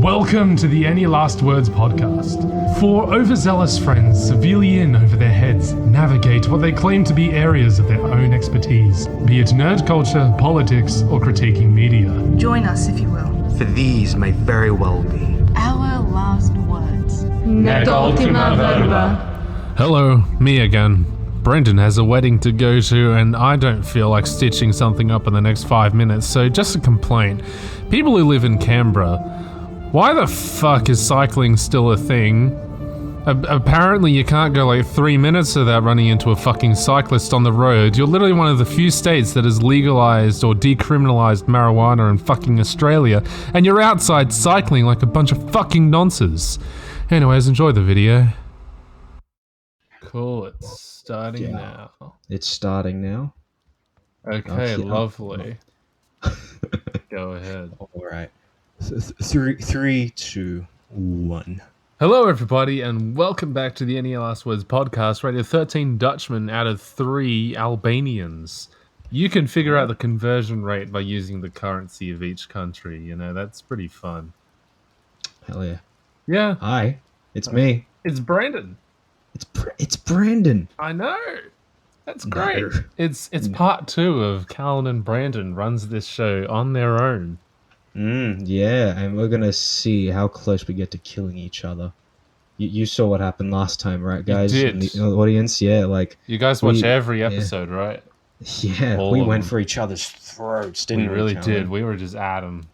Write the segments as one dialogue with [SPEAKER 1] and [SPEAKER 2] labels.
[SPEAKER 1] Welcome to the Any Last Words podcast. Four overzealous friends severely in over their heads navigate what they claim to be areas of their own expertise, be it nerd culture, politics, or critiquing media.
[SPEAKER 2] Join us, if you will.
[SPEAKER 3] For these may very well be
[SPEAKER 4] our last words.
[SPEAKER 5] Nec ultima verba.
[SPEAKER 1] Hello, me again. Brandon has a wedding to go to, and I don't feel like stitching something up in the next 5 minutes, so just a complaint. People who live in Canberra, why the fuck is cycling still a thing? Apparently you can't go like 3 minutes without running into a fucking cyclist on the road. You're literally one of the few states that has legalized or decriminalized marijuana in fucking Australia, and you're outside cycling like a bunch of fucking nonsense. Anyways, enjoy the video. Cool, it's starting now.
[SPEAKER 5] It's starting now.
[SPEAKER 1] Okay, lovely. Go ahead.
[SPEAKER 5] All right. 3, 2, 1.
[SPEAKER 1] Hello, everybody, and welcome back to the Any Last Words podcast, rated 13 Dutchmen out of 3 Albanians. You can figure out the conversion rate by using the currency of each country. You know, that's pretty fun.
[SPEAKER 5] Hell yeah.
[SPEAKER 1] Yeah.
[SPEAKER 5] Hi, it's me.
[SPEAKER 1] It's Brandon.
[SPEAKER 5] It's Brandon.
[SPEAKER 1] I know. That's great.
[SPEAKER 5] No.
[SPEAKER 1] It's part 2 of Calan and Brandon runs this show on their own.
[SPEAKER 5] Yeah, and we're gonna see how close we get to killing each other. You saw what happened last time, right, guys?
[SPEAKER 1] You did.
[SPEAKER 5] In the audience, yeah, like
[SPEAKER 1] You guys watch every episode, right?
[SPEAKER 5] yeah,
[SPEAKER 1] All
[SPEAKER 5] we
[SPEAKER 1] of
[SPEAKER 5] went
[SPEAKER 1] them.
[SPEAKER 5] for each other's throats, didn't
[SPEAKER 1] We
[SPEAKER 5] we?
[SPEAKER 1] really
[SPEAKER 5] Calan?
[SPEAKER 1] did. We were just at them.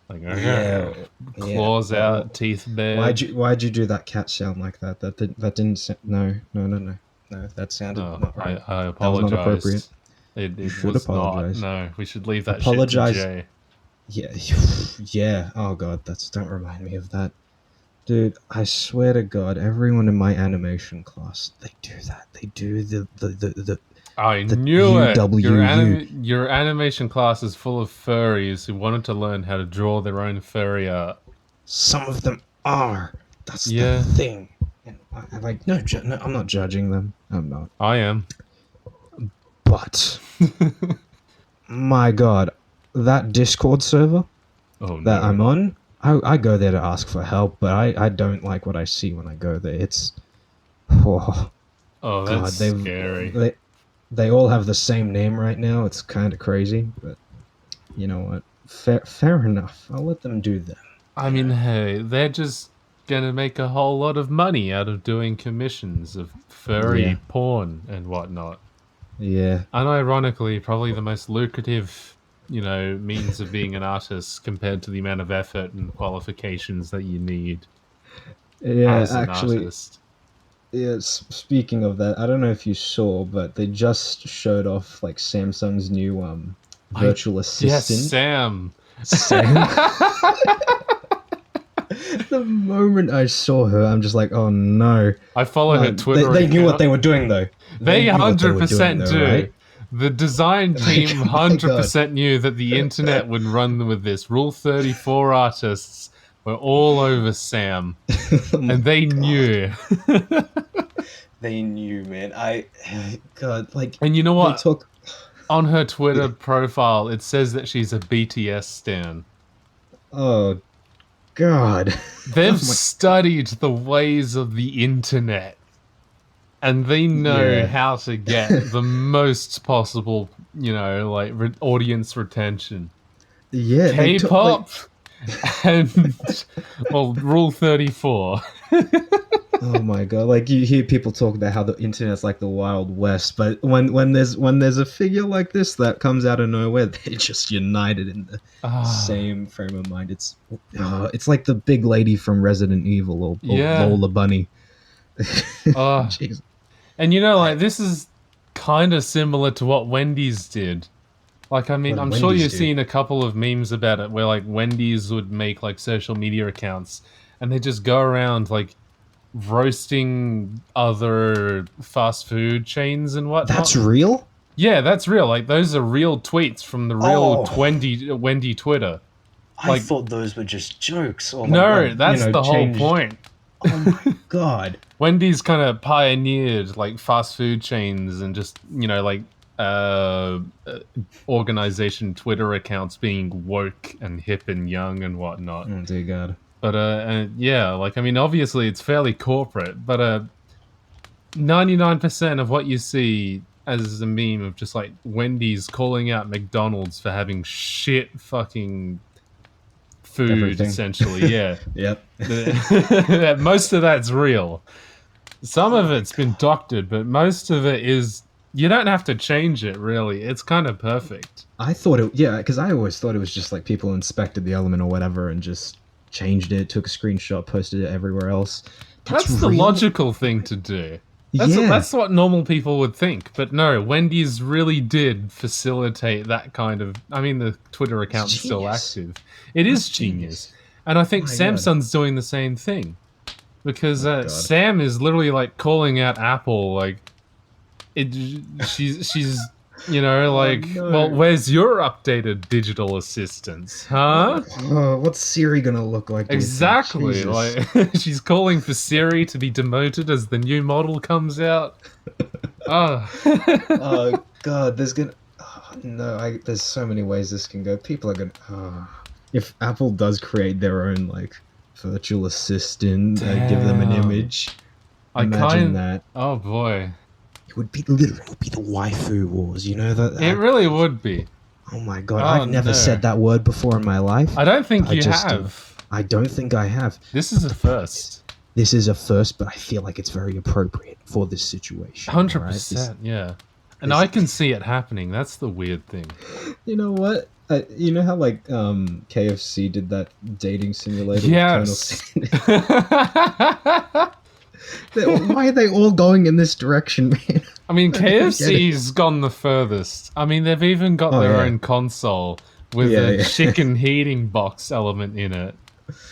[SPEAKER 1] Like,
[SPEAKER 5] Yeah.
[SPEAKER 1] claws
[SPEAKER 5] Yeah.
[SPEAKER 1] out, teeth bare.
[SPEAKER 5] Why'd you do that cat sound like that? That didn't no, that sounded
[SPEAKER 1] No,
[SPEAKER 5] not right.
[SPEAKER 1] I
[SPEAKER 5] That was not
[SPEAKER 1] apologize.
[SPEAKER 5] appropriate.
[SPEAKER 1] It
[SPEAKER 5] should
[SPEAKER 1] was
[SPEAKER 5] apologize.
[SPEAKER 1] not. No, we should leave that
[SPEAKER 5] Apologize.
[SPEAKER 1] shit to Jay.
[SPEAKER 5] Yeah, yeah. Oh god, don't remind me of that, dude. I swear to God, everyone in my animation class, they do that. They do the
[SPEAKER 1] I
[SPEAKER 5] the
[SPEAKER 1] knew it.
[SPEAKER 5] UWU.
[SPEAKER 1] Your animation class is full of furries who wanted to learn how to draw their own furry art.
[SPEAKER 5] Some of them are. That's
[SPEAKER 1] Yeah.
[SPEAKER 5] the thing. And I'm like, no, I'm not judging them. I'm not.
[SPEAKER 1] I am.
[SPEAKER 5] But my God, that Discord server
[SPEAKER 1] Oh
[SPEAKER 5] that
[SPEAKER 1] no.
[SPEAKER 5] I'm on, I go there to ask for help, but I don't like what I see when I go there. It's
[SPEAKER 1] Oh, that's
[SPEAKER 5] God,
[SPEAKER 1] scary.
[SPEAKER 5] They all have the same name right now. It's kind of crazy, but you know what? Fair enough. I'll let them do that.
[SPEAKER 1] I mean, hey, they're just gonna make a whole lot of money out of doing commissions of furry porn and whatnot.
[SPEAKER 5] Yeah.
[SPEAKER 1] Unironically, probably the most lucrative, means of being an artist compared to the amount of effort and qualifications that you need
[SPEAKER 5] Yeah,
[SPEAKER 1] as an
[SPEAKER 5] actually,
[SPEAKER 1] artist.
[SPEAKER 5] yes. Speaking of that, I don't know if you saw, but they just showed off like Samsung's new virtual
[SPEAKER 1] Yes,
[SPEAKER 5] assistant.
[SPEAKER 1] Sam.
[SPEAKER 5] Sam. The moment I saw her, I'm just like, oh no.
[SPEAKER 1] I follow her Twitter
[SPEAKER 5] They knew what
[SPEAKER 1] account.
[SPEAKER 5] they were doing, though.
[SPEAKER 1] They
[SPEAKER 5] knew what they were
[SPEAKER 1] 100%
[SPEAKER 5] doing,
[SPEAKER 1] do.
[SPEAKER 5] though, right?
[SPEAKER 1] The design team
[SPEAKER 5] Oh my
[SPEAKER 1] 100% knew that the internet would run with this. Rule 34 artists were all over Sam. And they knew.
[SPEAKER 5] They knew, man. God, like.
[SPEAKER 1] And you know
[SPEAKER 5] They
[SPEAKER 1] what?
[SPEAKER 5] took.
[SPEAKER 1] On her Twitter profile, it says that she's a BTS stan.
[SPEAKER 5] Oh, God.
[SPEAKER 1] They've studied the ways of the internet. And they know how to get the most possible, audience retention.
[SPEAKER 5] Yeah, they took,
[SPEAKER 1] K-pop and, Rule 34.
[SPEAKER 5] oh my God! Like you hear people talk about how the internet's like the Wild West, but when there's a figure like this that comes out of nowhere, they're just united in the same frame of mind. It's like the big lady from Resident Evil or Lola Bunny. Jeez.
[SPEAKER 1] And this is kind of similar to what Wendy's did. Like, I mean,
[SPEAKER 5] What
[SPEAKER 1] I'm
[SPEAKER 5] did
[SPEAKER 1] sure
[SPEAKER 5] Wendy's
[SPEAKER 1] you've
[SPEAKER 5] do?
[SPEAKER 1] seen a couple of memes about it where, like, Wendy's would make, like, social media accounts and they just go around, like, roasting other fast food chains and whatnot.
[SPEAKER 5] That's real?
[SPEAKER 1] Yeah, that's real. Like, those are real tweets from the real
[SPEAKER 5] Oh.
[SPEAKER 1] Wendy Twitter.
[SPEAKER 5] I thought those were just jokes. Or
[SPEAKER 1] No, that's the whole point.
[SPEAKER 5] Oh my God.
[SPEAKER 1] Wendy's kind of pioneered, like, fast food chains and just, organization Twitter accounts being woke and hip and young and whatnot.
[SPEAKER 5] Oh dear God.
[SPEAKER 1] But yeah, like I mean, obviously it's fairly corporate, but 99% of what you see as a meme of just like Wendy's calling out McDonald's for having shit fucking food,
[SPEAKER 5] Everything.
[SPEAKER 1] essentially. Yeah,
[SPEAKER 5] Yep.
[SPEAKER 1] most of that's real. Some of it's been doctored, but most of it is. You don't have to change it, really. It's kind of perfect.
[SPEAKER 5] I thought it, yeah, because I always thought it was just like people inspected the element or whatever and just changed it, took a screenshot, posted it everywhere else.
[SPEAKER 1] That's the
[SPEAKER 5] real?
[SPEAKER 1] logical thing to do.
[SPEAKER 5] Yeah.
[SPEAKER 1] That's what normal people would think. But no, Wendy's really did facilitate that kind of... I mean, the Twitter account's still active. It is genius. And I think
[SPEAKER 5] My
[SPEAKER 1] Samsung's doing the same thing. Because Sam is literally, like, calling out Apple, like... She's you know, like, well, where's your updated digital assistants, huh?
[SPEAKER 5] What's Siri gonna look like?
[SPEAKER 1] Exactly, like, she's calling for Siri to be demoted as the new model comes out.
[SPEAKER 5] Oh god, there's so many ways this can go. People are gonna... if Apple does create their own, like, virtual assistant, give them an image, imagine that.
[SPEAKER 1] Oh boy.
[SPEAKER 5] It would be literally the waifu wars, you know that?
[SPEAKER 1] It really would be.
[SPEAKER 5] Oh my god, I've never said that word before in my life.
[SPEAKER 1] I don't think you have.
[SPEAKER 5] I don't think I have.
[SPEAKER 1] This is a first.
[SPEAKER 5] This is a first, but I feel like it's very appropriate for this situation.
[SPEAKER 1] 100%, yeah. And I can see it happening. That's the weird thing.
[SPEAKER 5] You know what? You know how, like, KFC did that dating simulator?
[SPEAKER 1] Yes.
[SPEAKER 5] Why are they all going in this direction, man?
[SPEAKER 1] I mean, KFC's gone the furthest. I mean, they've even got their own console with a chicken heating box element in it,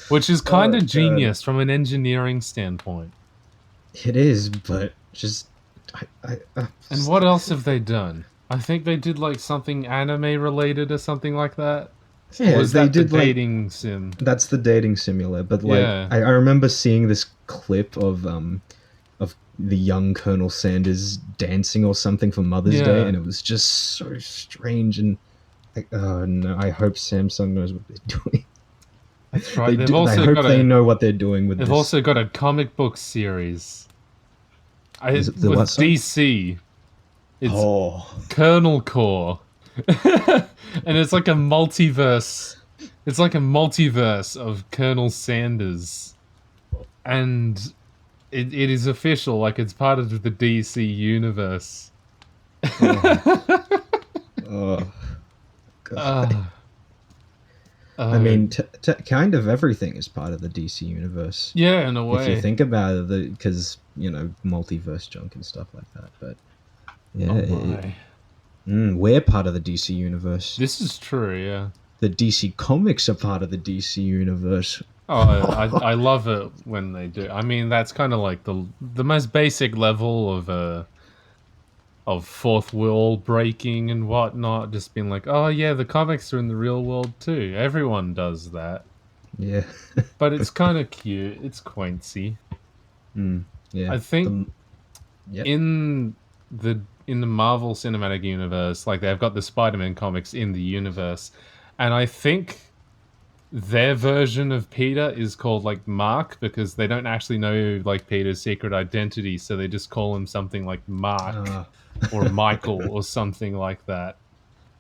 [SPEAKER 1] which is kind of genius from an engineering standpoint.
[SPEAKER 5] It is, but just...
[SPEAKER 1] And what else have they done? I think they did, like, something anime-related or something like that.
[SPEAKER 5] Yeah,
[SPEAKER 1] they did the dating sim?
[SPEAKER 5] That's the dating simulator, but like I remember seeing this clip of the young Colonel Sanders dancing or something for Mother's Day, and it was just so strange. And no, I hope Samsung knows what they're doing.
[SPEAKER 1] That's right.
[SPEAKER 5] I hope they know what they're doing with this.
[SPEAKER 1] They've also got a comic book series. With DC. It's Colonel Core. And it's like a multiverse. It's like a multiverse of Colonel Sanders. And it is official, like it's part of the DC universe. God.
[SPEAKER 5] I mean, kind of everything is part of the DC universe.
[SPEAKER 1] Yeah, in a way.
[SPEAKER 5] If you think about it, because, you know, multiverse junk and stuff like that. But, yeah. We're part of the DC universe.
[SPEAKER 1] This is true, yeah.
[SPEAKER 5] The DC comics are part of the DC universe.
[SPEAKER 1] Oh, I love it when they do. I mean, that's kind of like the most basic level of fourth wall breaking and whatnot. Just being like, oh yeah, the comics are in the real world too. Everyone does that.
[SPEAKER 5] Yeah.
[SPEAKER 1] But it's kind of cute. It's quaincy.
[SPEAKER 5] Yeah.
[SPEAKER 1] I think in the Marvel Cinematic Universe, like they've got the Spider-Man comics in the universe, and I think their version of Peter is called like Mark because they don't actually know like Peter's secret identity, so they just call him something like Mark or Michael or something like that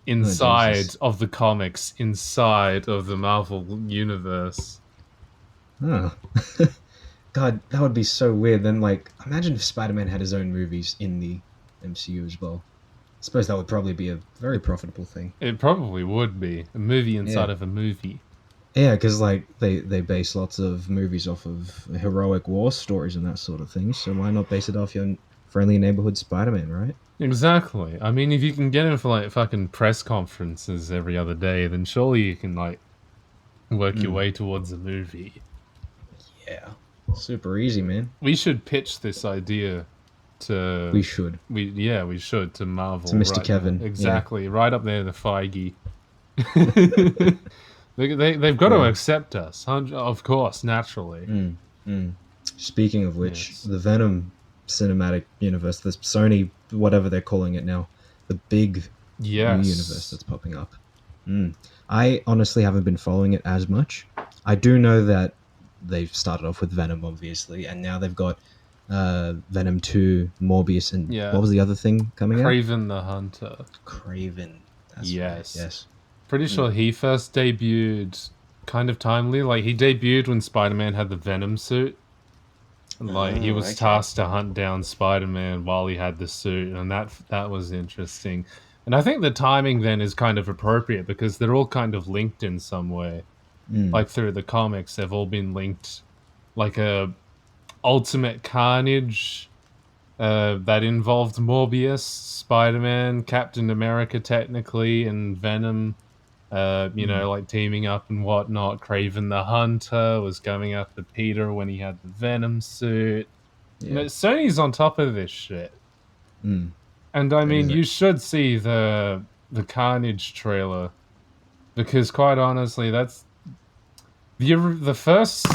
[SPEAKER 1] inside of the comics, inside of the Marvel universe.
[SPEAKER 5] God, that would be so weird. Then, like, imagine if Spider-Man had his own movies in the MCU as well. I suppose that would probably be a very profitable thing.
[SPEAKER 1] It probably would be. A movie inside of a movie.
[SPEAKER 5] Yeah, because, like, they base lots of movies off of heroic war stories and that sort of thing, so why not base it off your friendly neighborhood Spider-Man, right?
[SPEAKER 1] Exactly. I mean, if you can get him for, like, fucking press conferences every other day, then surely you can, like, work your way towards a movie.
[SPEAKER 5] Yeah. Super easy, man.
[SPEAKER 1] We should pitch this idea to...
[SPEAKER 5] We should.
[SPEAKER 1] We should, to Marvel.
[SPEAKER 5] To Mr. Kevin.
[SPEAKER 1] Exactly. Right up there, the Feige. They've got to accept us, of course, naturally.
[SPEAKER 5] Speaking of which, the Venom cinematic universe, the Sony, whatever they're calling it now, the big new universe that's popping up. I honestly haven't been following it as much. I do know that they've started off with Venom, obviously, and now they've got Venom 2, Morbius, and
[SPEAKER 1] Yeah.
[SPEAKER 5] what was the other thing coming out?
[SPEAKER 1] Craven the Hunter.
[SPEAKER 5] Craven. That's
[SPEAKER 1] Yes.
[SPEAKER 5] right. Yes.
[SPEAKER 1] Pretty sure he first debuted kind of timely. Like, he debuted when Spider-Man had the Venom suit. Like, he was tasked to hunt down Spider-Man while he had the suit, and that was interesting. And I think the timing then is kind of appropriate because they're all kind of linked in some way. Like, through the comics, they've all been linked. Like a Ultimate Carnage that involved Morbius, Spider-Man, Captain America technically, and Venom. Like teaming up and whatnot. Craven the Hunter was going after Peter when he had the Venom suit.
[SPEAKER 5] Yeah.
[SPEAKER 1] Sony's on top of this shit.
[SPEAKER 5] Mm.
[SPEAKER 1] And I mean, you should see the Carnage trailer, because quite honestly, that's the first.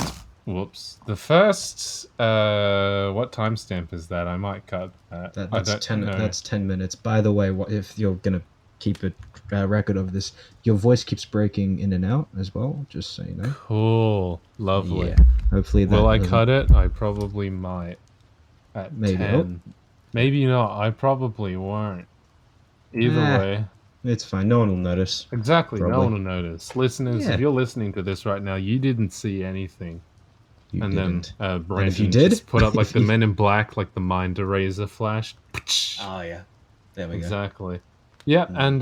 [SPEAKER 1] Whoops, the first. What timestamp is that? I might cut that.
[SPEAKER 5] That's 10. That's 10 minutes. By the way, if you're gonna keep a record of this, your voice keeps breaking in and out as well. Just so you know.
[SPEAKER 1] Cool, lovely.
[SPEAKER 5] Yeah. Hopefully that.
[SPEAKER 1] Will I cut it? I probably might. At
[SPEAKER 5] Maybe.
[SPEAKER 1] 10. Maybe not. I probably won't. Either way.
[SPEAKER 5] It's fine. No one will notice.
[SPEAKER 1] Exactly.
[SPEAKER 5] Probably.
[SPEAKER 1] No one will notice. Listeners, if you're listening to this right now, you didn't see anything.
[SPEAKER 5] You
[SPEAKER 1] and
[SPEAKER 5] didn't.
[SPEAKER 1] Then Brandon
[SPEAKER 5] if you did,
[SPEAKER 1] just put up like the Men in Black, like the mind eraser flash.
[SPEAKER 5] Oh yeah. There we go.
[SPEAKER 1] Exactly. Yeah, and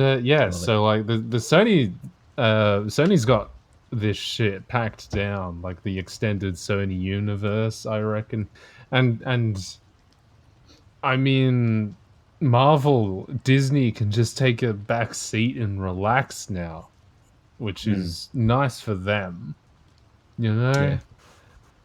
[SPEAKER 1] so like the Sony Sony's got this shit packed down, like the extended Sony universe, I reckon. And I mean, Marvel, Disney can just take a back seat and relax now, which is nice for them. You know?
[SPEAKER 5] Yeah.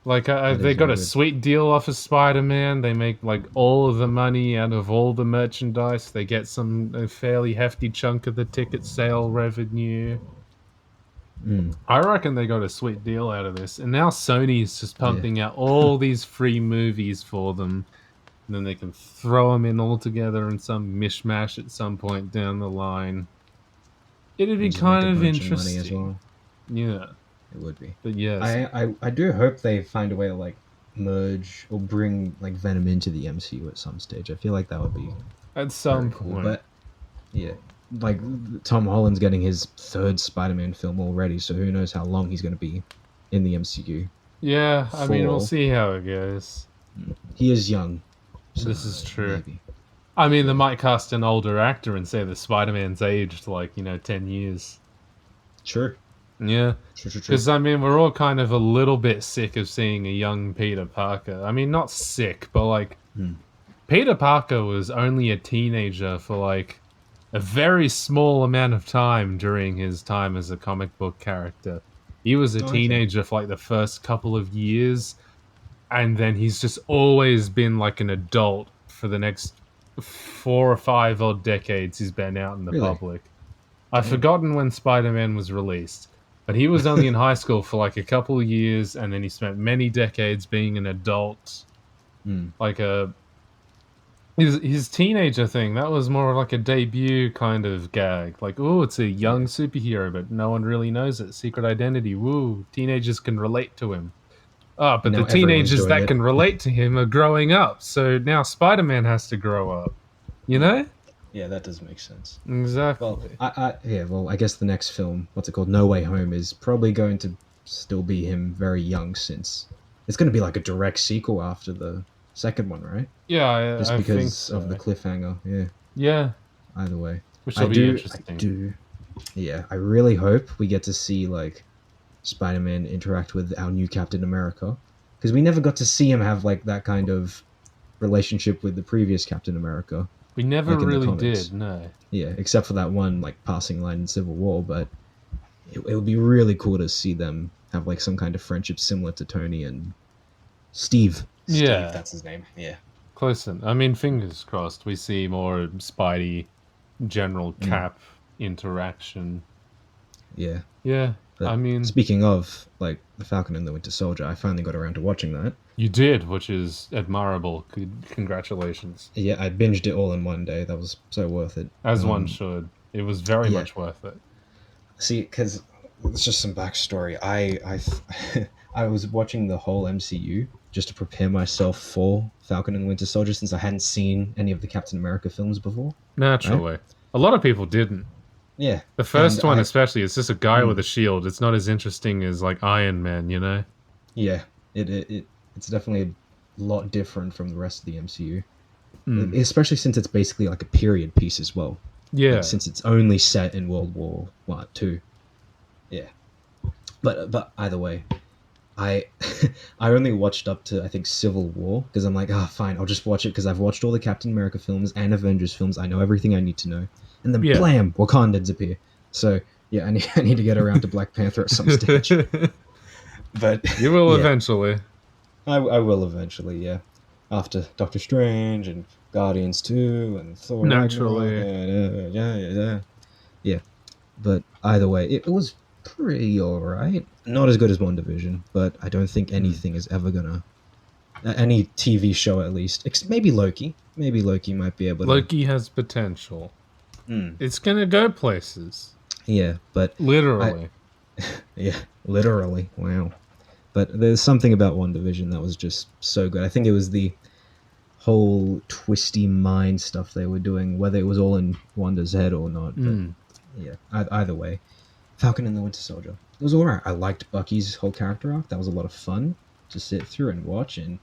[SPEAKER 1] Like, they got a sweet deal off of Spider-Man. They make, like, all of the money out of all the merchandise. They get a fairly hefty chunk of the ticket sale revenue. I reckon they got a sweet deal out of this. And now Sony's just pumping out all these free movies for them. And then they can throw them in all together in some mishmash at some point down the line. It'd be kind of interesting.
[SPEAKER 5] As well.
[SPEAKER 1] Yeah.
[SPEAKER 5] It would be.
[SPEAKER 1] But yes.
[SPEAKER 5] I do hope they find a way to like merge or bring like Venom into the MCU at some stage. I feel like that would be
[SPEAKER 1] at some point.
[SPEAKER 5] Cool. But yeah, like Tom Holland's getting his third Spider-Man film already, so who knows how long he's going to be in the MCU.
[SPEAKER 1] Yeah, I mean, we'll see how it goes.
[SPEAKER 5] He is young.
[SPEAKER 1] So this is true. Maybe. I mean, they might cast an older actor and say the Spider-Man's aged like 10 years.
[SPEAKER 5] True.
[SPEAKER 1] Yeah, because I mean, we're all kind of a little bit sick of seeing a young Peter Parker. I mean, not sick, but like Peter Parker was only a teenager for like a very small amount of time during his time as a comic book character. He was a teenager for like the first couple of years, and then he's just always been like an adult for the next 4 or 5 odd decades he's been out in the public. I've forgotten when Spider-Man was released. But he was only in high school for like a couple of years, and then he spent many decades being an adult. Like his teenager thing, that was more like a debut kind of gag. Like, oh, it's a young superhero, but no one really knows it. Secret identity, woo, teenagers can relate to him. Oh, but the teenagers that can relate to him are growing up, so now Spider-Man has to grow up. You know?
[SPEAKER 5] Yeah, that does make sense.
[SPEAKER 1] Exactly.
[SPEAKER 5] Well, I guess the next film, what's it called, No Way Home, is probably going to still be him very young, since it's going to be like a direct sequel after the second one, right?
[SPEAKER 1] Yeah,
[SPEAKER 5] just because of the cliffhanger. Yeah.
[SPEAKER 1] Yeah.
[SPEAKER 5] Either way,
[SPEAKER 1] which will be interesting.
[SPEAKER 5] I really hope we get to see like Spider-Man interact with our new Captain America, because we never got to see him have like that kind of relationship with the previous Captain America.
[SPEAKER 1] We never really did, no.
[SPEAKER 5] Yeah, except for that one like passing line in Civil War, but it would be really cool to see them have like some kind of friendship similar to Tony and Steve.
[SPEAKER 1] Yeah,
[SPEAKER 5] that's his name. Yeah,
[SPEAKER 1] close. I mean, fingers crossed. We see more Spidey, General Cap interaction.
[SPEAKER 5] Yeah.
[SPEAKER 1] Yeah.
[SPEAKER 5] But
[SPEAKER 1] I mean,
[SPEAKER 5] speaking of like the Falcon and the Winter Soldier, I finally got around to watching that.
[SPEAKER 1] You did, which is admirable. Congratulations.
[SPEAKER 5] Yeah, I binged it all in one day. That was so worth it.
[SPEAKER 1] As one should. It was very much worth it.
[SPEAKER 5] See, because it's just some backstory. I I was watching the whole MCU just to prepare myself for Falcon and the Winter Soldier since I hadn't seen any of the Captain America films before. Right?
[SPEAKER 1] Naturally. A lot of people didn't.
[SPEAKER 5] Yeah.
[SPEAKER 1] The
[SPEAKER 5] And
[SPEAKER 1] first one especially, it's just a guy with a
[SPEAKER 5] Mm.
[SPEAKER 1] shield. It's not as interesting as like Iron Man, you know?
[SPEAKER 5] Yeah, it's definitely a lot different from the rest of the MCU,
[SPEAKER 1] Mm.
[SPEAKER 5] especially since it's basically like a period piece as well.
[SPEAKER 1] Yeah.
[SPEAKER 5] Like, since it's only set in World War Two. Yeah, but either way, I I only watched up to I think Civil War because I'm like, fine, I'll just watch it because I've watched all the Captain America films and Avengers films. I know everything I need to know, and then
[SPEAKER 1] Yeah.
[SPEAKER 5] blam, Wakandans appear. So yeah, I need to get around to Black Panther at some stage. But
[SPEAKER 1] You will
[SPEAKER 5] yeah,
[SPEAKER 1] eventually.
[SPEAKER 5] I will eventually. Yeah, after Doctor Strange and Guardians 2 and Thor
[SPEAKER 1] Naturally.
[SPEAKER 5] Ragnarok. Yeah. But either way, it was pretty alright. Not as good as WandaVision, but I don't think anything is ever gonna any TV show at least. Maybe Loki. Maybe Loki might be able to.
[SPEAKER 1] Loki has potential.
[SPEAKER 5] Mm,
[SPEAKER 1] It's gonna go places.
[SPEAKER 5] yeah, but
[SPEAKER 1] Literally.
[SPEAKER 5] yeah, literally. Wow. But there's something about WandaVision that was just so good. I think it was the whole twisty mind stuff they were doing, whether it was all in Wanda's head or not. But yeah, either way, Falcon and the Winter Soldier. It was alright. I liked Bucky's whole character arc. That was a lot of fun to sit through and watch him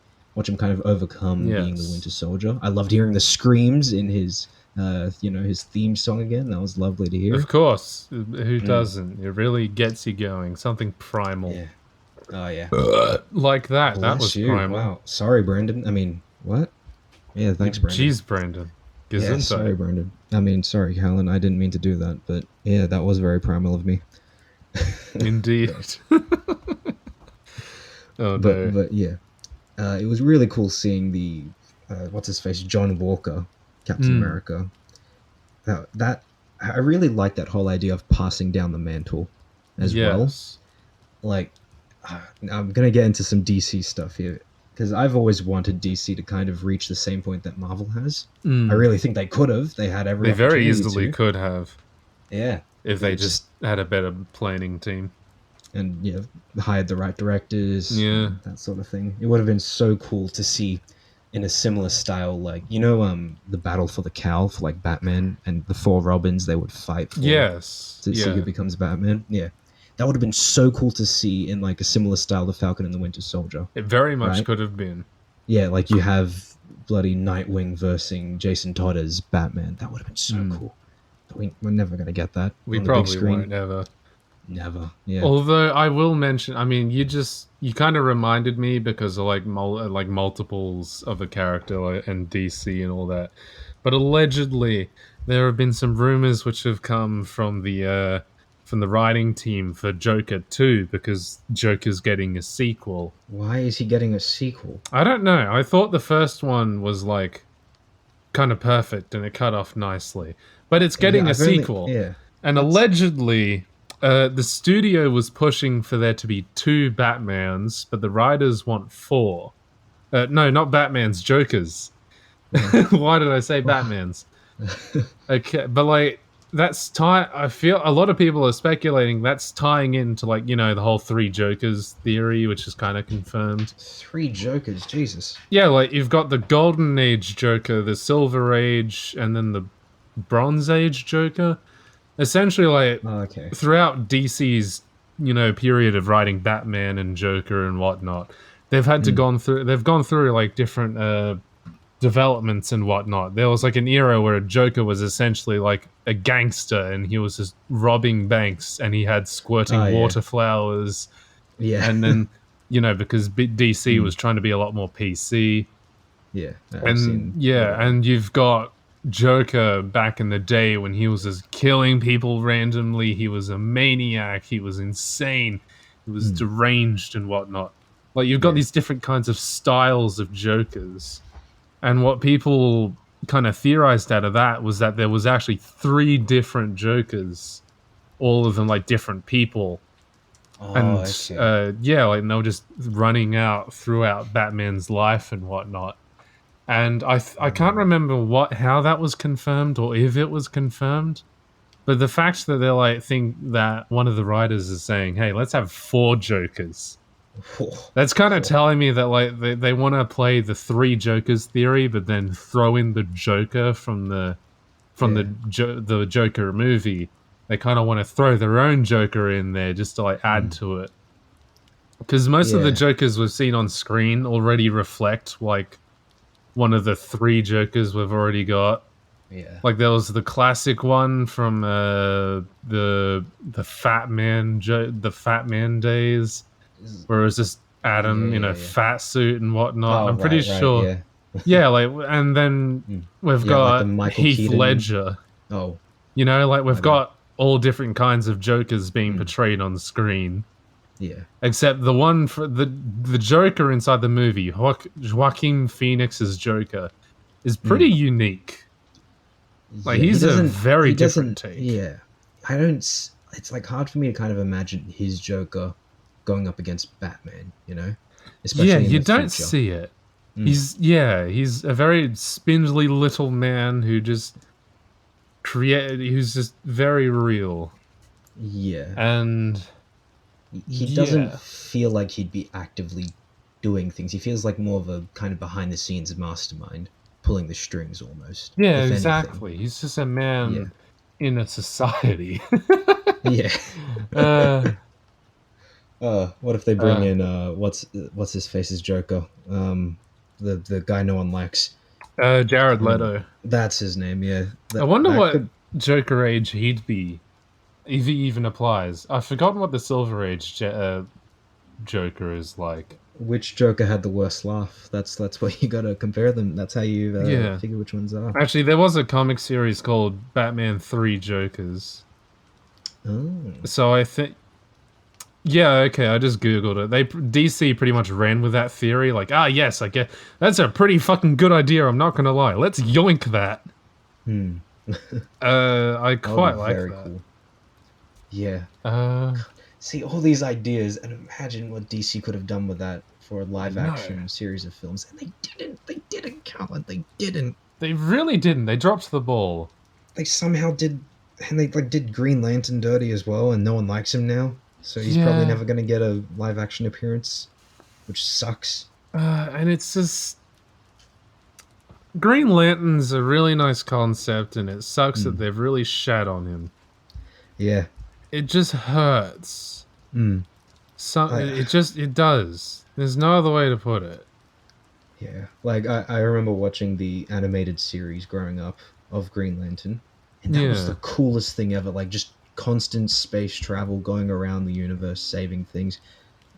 [SPEAKER 5] kind of overcome being the
[SPEAKER 1] Yes.
[SPEAKER 5] Winter Soldier. I loved hearing the screams in his, his theme song again. That was lovely to hear.
[SPEAKER 1] Of course. Who doesn't? It really gets you going. Something primal.
[SPEAKER 5] Yeah. Oh yeah.
[SPEAKER 1] Like that. That
[SPEAKER 5] Bless
[SPEAKER 1] was
[SPEAKER 5] you.
[SPEAKER 1] primal.
[SPEAKER 5] Wow. Sorry, Brandon. I mean, what? Yeah, thanks, Brandon.
[SPEAKER 1] Jeez, Brandon.
[SPEAKER 5] Yeah,
[SPEAKER 1] Gesundheit.
[SPEAKER 5] sorry, Brandon. I mean, sorry, Calan. I didn't mean to do that, but yeah, that was very primal of me.
[SPEAKER 1] Indeed. Oh, no.
[SPEAKER 5] But yeah, it was really cool seeing the what's his face, John Walker, Captain America. That I really like that whole idea of passing down the mantle as well.
[SPEAKER 1] Yes.
[SPEAKER 5] Like, I'm gonna get into some DC stuff here because I've always wanted DC to kind of reach the same point that Marvel has. I really think they could have. They had every.
[SPEAKER 1] They very
[SPEAKER 5] opportunity
[SPEAKER 1] easily
[SPEAKER 5] to.
[SPEAKER 1] could have.
[SPEAKER 5] Yeah.
[SPEAKER 1] If they just had a better planning team.
[SPEAKER 5] And hired the right directors,
[SPEAKER 1] Yeah.
[SPEAKER 5] that sort of thing. It would have been so cool to see in a similar style, like the battle for the cowl for like Batman and the four Robins they would fight for.
[SPEAKER 1] Yes.
[SPEAKER 5] To see who becomes Batman. Yeah, that would have been so cool to see in like a similar style to Falcon and the Winter Soldier.
[SPEAKER 1] It very much
[SPEAKER 5] Right?
[SPEAKER 1] could have been.
[SPEAKER 5] Yeah, like you have bloody Nightwing versing Jason Todd as Batman. That would have been so cool. But we're never gonna get that.
[SPEAKER 1] We
[SPEAKER 5] on the big
[SPEAKER 1] probably
[SPEAKER 5] screen.
[SPEAKER 1] won't ever.
[SPEAKER 5] Never. Yeah.
[SPEAKER 1] Although I will mention, I mean, you kind of reminded me because of like multiples of a character and DC and all that. But allegedly, there have been some rumors which have come from the writing team for Joker 2 because Joker's getting a sequel.
[SPEAKER 5] Why is he getting a sequel?
[SPEAKER 1] I don't know. I thought the first one was like kind of perfect and it cut off nicely, but it's getting a sequel. And allegedly. The studio was pushing for there to be 2 Batmans, but the writers want 4. No, not Batmans, Jokers. Why did I say Batmans? Okay, but like that's I feel a lot of people are speculating that's tying into like the whole 3 Jokers theory, which is kind of confirmed.
[SPEAKER 5] 3 Jokers, Jesus.
[SPEAKER 1] Yeah, like you've got the Golden Age Joker, the Silver Age, and then the Bronze Age Joker. Essentially, like throughout DC's period of writing Batman and Joker and whatnot, they've had to gone through like different developments and whatnot. There was like an era where Joker was essentially like a gangster and he was just robbing banks and he had squirting water flowers.
[SPEAKER 5] Yeah,
[SPEAKER 1] and then because DC was trying to be a lot more PC.
[SPEAKER 5] Yeah,
[SPEAKER 1] and you've got Joker back in the day when he was just killing people randomly. He was a maniac. He was insane. He was deranged and whatnot. Like you've got these different kinds of styles of Jokers. And what people kind of theorized out of that was that there was actually 3 different Jokers, all of them like different people. Like they were just running out throughout Batman's life and whatnot. And I can't remember how that was confirmed or if it was confirmed, but the fact that they're like think that one of the writers is saying, "Hey, let's have 4 Jokers," That's kind of telling me that like they want to play the three Jokers theory, but then throw in the Joker from the the Joker movie. They kind of want to throw their own Joker in there just to like add to it. Because most of the Jokers we've seen on screen already reflect like one of the three Jokers we've already got.
[SPEAKER 5] Yeah.
[SPEAKER 1] Like there was the classic one from the Fat Man days, where it was just Adam in a fat suit and whatnot.
[SPEAKER 5] Oh,
[SPEAKER 1] I'm pretty sure.
[SPEAKER 5] Yeah.
[SPEAKER 1] Yeah, like, and then we've got
[SPEAKER 5] like the Michael
[SPEAKER 1] Heath
[SPEAKER 5] Keaton.
[SPEAKER 1] Ledger.
[SPEAKER 5] Oh.
[SPEAKER 1] You know, like we've got all different kinds of Jokers being portrayed on screen.
[SPEAKER 5] Yeah.
[SPEAKER 1] Except the one for the Joker inside the movie, Joaquin Phoenix's Joker, is pretty unique. Like he's a very different take.
[SPEAKER 5] Yeah. It's like hard for me to kind of imagine his Joker going up against Batman, you know? Especially
[SPEAKER 1] you don't see it. He's a very spindly little man who's just very real.
[SPEAKER 5] Yeah.
[SPEAKER 1] And
[SPEAKER 5] he doesn't feel like he'd be actively doing things. He feels like more of a kind of behind the scenes mastermind, pulling the strings almost.
[SPEAKER 1] Yeah, exactly. He's just a man in a society.
[SPEAKER 5] Yeah. What if they bring in what's his face's Joker? The guy no one likes.
[SPEAKER 1] Jared Leto.
[SPEAKER 5] That's his name. Yeah.
[SPEAKER 1] I wonder what Joker age he'd be, if he even applies. I've forgotten what the Silver Age Joker is like.
[SPEAKER 5] Which Joker had the worst laugh? That's what you gotta compare them. That's how you figure which ones are.
[SPEAKER 1] Actually, there was a comic series called Batman 3 Jokers.
[SPEAKER 5] Oh.
[SPEAKER 1] So I think... Yeah, okay, I just googled it. DC pretty much ran with that theory, like, yes, I get that's a pretty fucking good idea, I'm not gonna lie. Let's yoink that. I quite like that.
[SPEAKER 5] Cool. Yeah. See all these ideas, and imagine what DC could have done with that for a live-action series of films, and they didn't, Calan. They didn't.
[SPEAKER 1] They really didn't. They dropped the ball.
[SPEAKER 5] They somehow did, and they did Green Lantern dirty as well, and no one likes him now. So he's probably never going to get a live-action appearance, which sucks.
[SPEAKER 1] And it's just... Green Lantern's a really nice concept, and it sucks that they've really shat on him.
[SPEAKER 5] Yeah.
[SPEAKER 1] It just hurts. It does. There's no other way to put it.
[SPEAKER 5] Yeah. Like, I remember watching the animated series growing up of Green Lantern, and that was the coolest thing ever. Like, just constant space travel, going around the universe, saving things.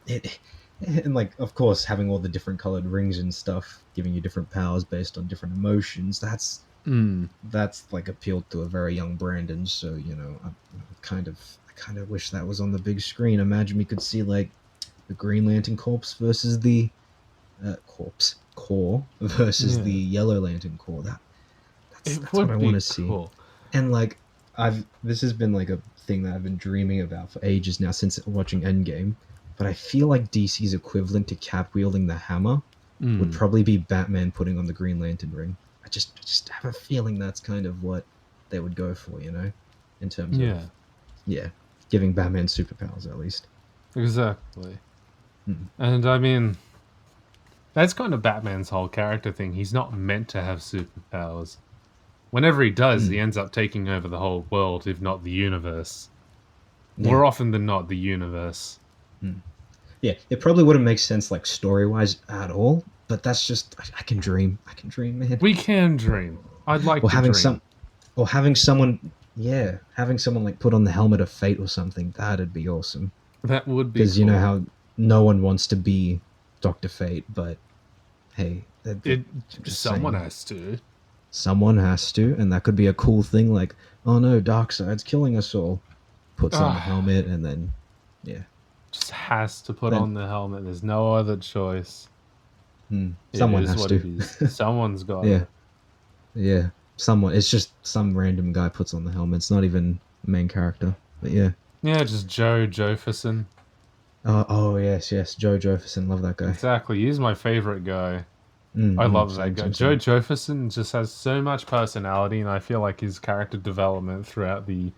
[SPEAKER 5] And, like, of course, having all the different colored rings and stuff, giving you different powers based on different emotions, that's like appealed to a very young Brandon. So, you know, I kind of wish that was on the big screen. Imagine we could see like the Green Lantern Corps versus the Corps versus the Yellow Lantern Corps. That's what I want to see. And like this has been like a thing that I've been dreaming about for ages now since watching Endgame. But I feel like DC's equivalent to Cap wielding the hammer would probably be Batman putting on the Green Lantern ring. I just have a feeling that's kind of what they would go for, you know, in terms of giving Batman superpowers at least.
[SPEAKER 1] Exactly. And I mean, that's kind of Batman's whole character thing. He's not meant to have superpowers. Whenever he does, he ends up taking over the whole world, if not the universe. More often than not, the universe.
[SPEAKER 5] Yeah, it probably wouldn't make sense, like, story-wise at all, but that's just... I can dream. I can dream, man.
[SPEAKER 1] We can dream. I'd like to dream.
[SPEAKER 5] Having someone, like, put on the helmet of fate or something, that'd be awesome.
[SPEAKER 1] That would be
[SPEAKER 5] Because you know how no one wants to be Dr. Fate, but, hey...
[SPEAKER 1] Someone has to.
[SPEAKER 5] Someone has to, and that could be a cool thing, like, oh no, Darkseid's killing us all. Puts on the helmet, and then,
[SPEAKER 1] just has to put on the helmet. There's no other choice.
[SPEAKER 5] Someone has to.
[SPEAKER 1] Someone's got
[SPEAKER 5] it. Yeah. Someone. It's just some random guy puts on the helmet. It's not even the main character. But yeah.
[SPEAKER 1] Yeah, just Joe Jefferson.
[SPEAKER 5] Oh yes. Joe Jefferson. Love that guy.
[SPEAKER 1] Exactly. He's my favorite guy. I love that guy. Joe Jefferson just has so much personality, and I feel like his character development throughout the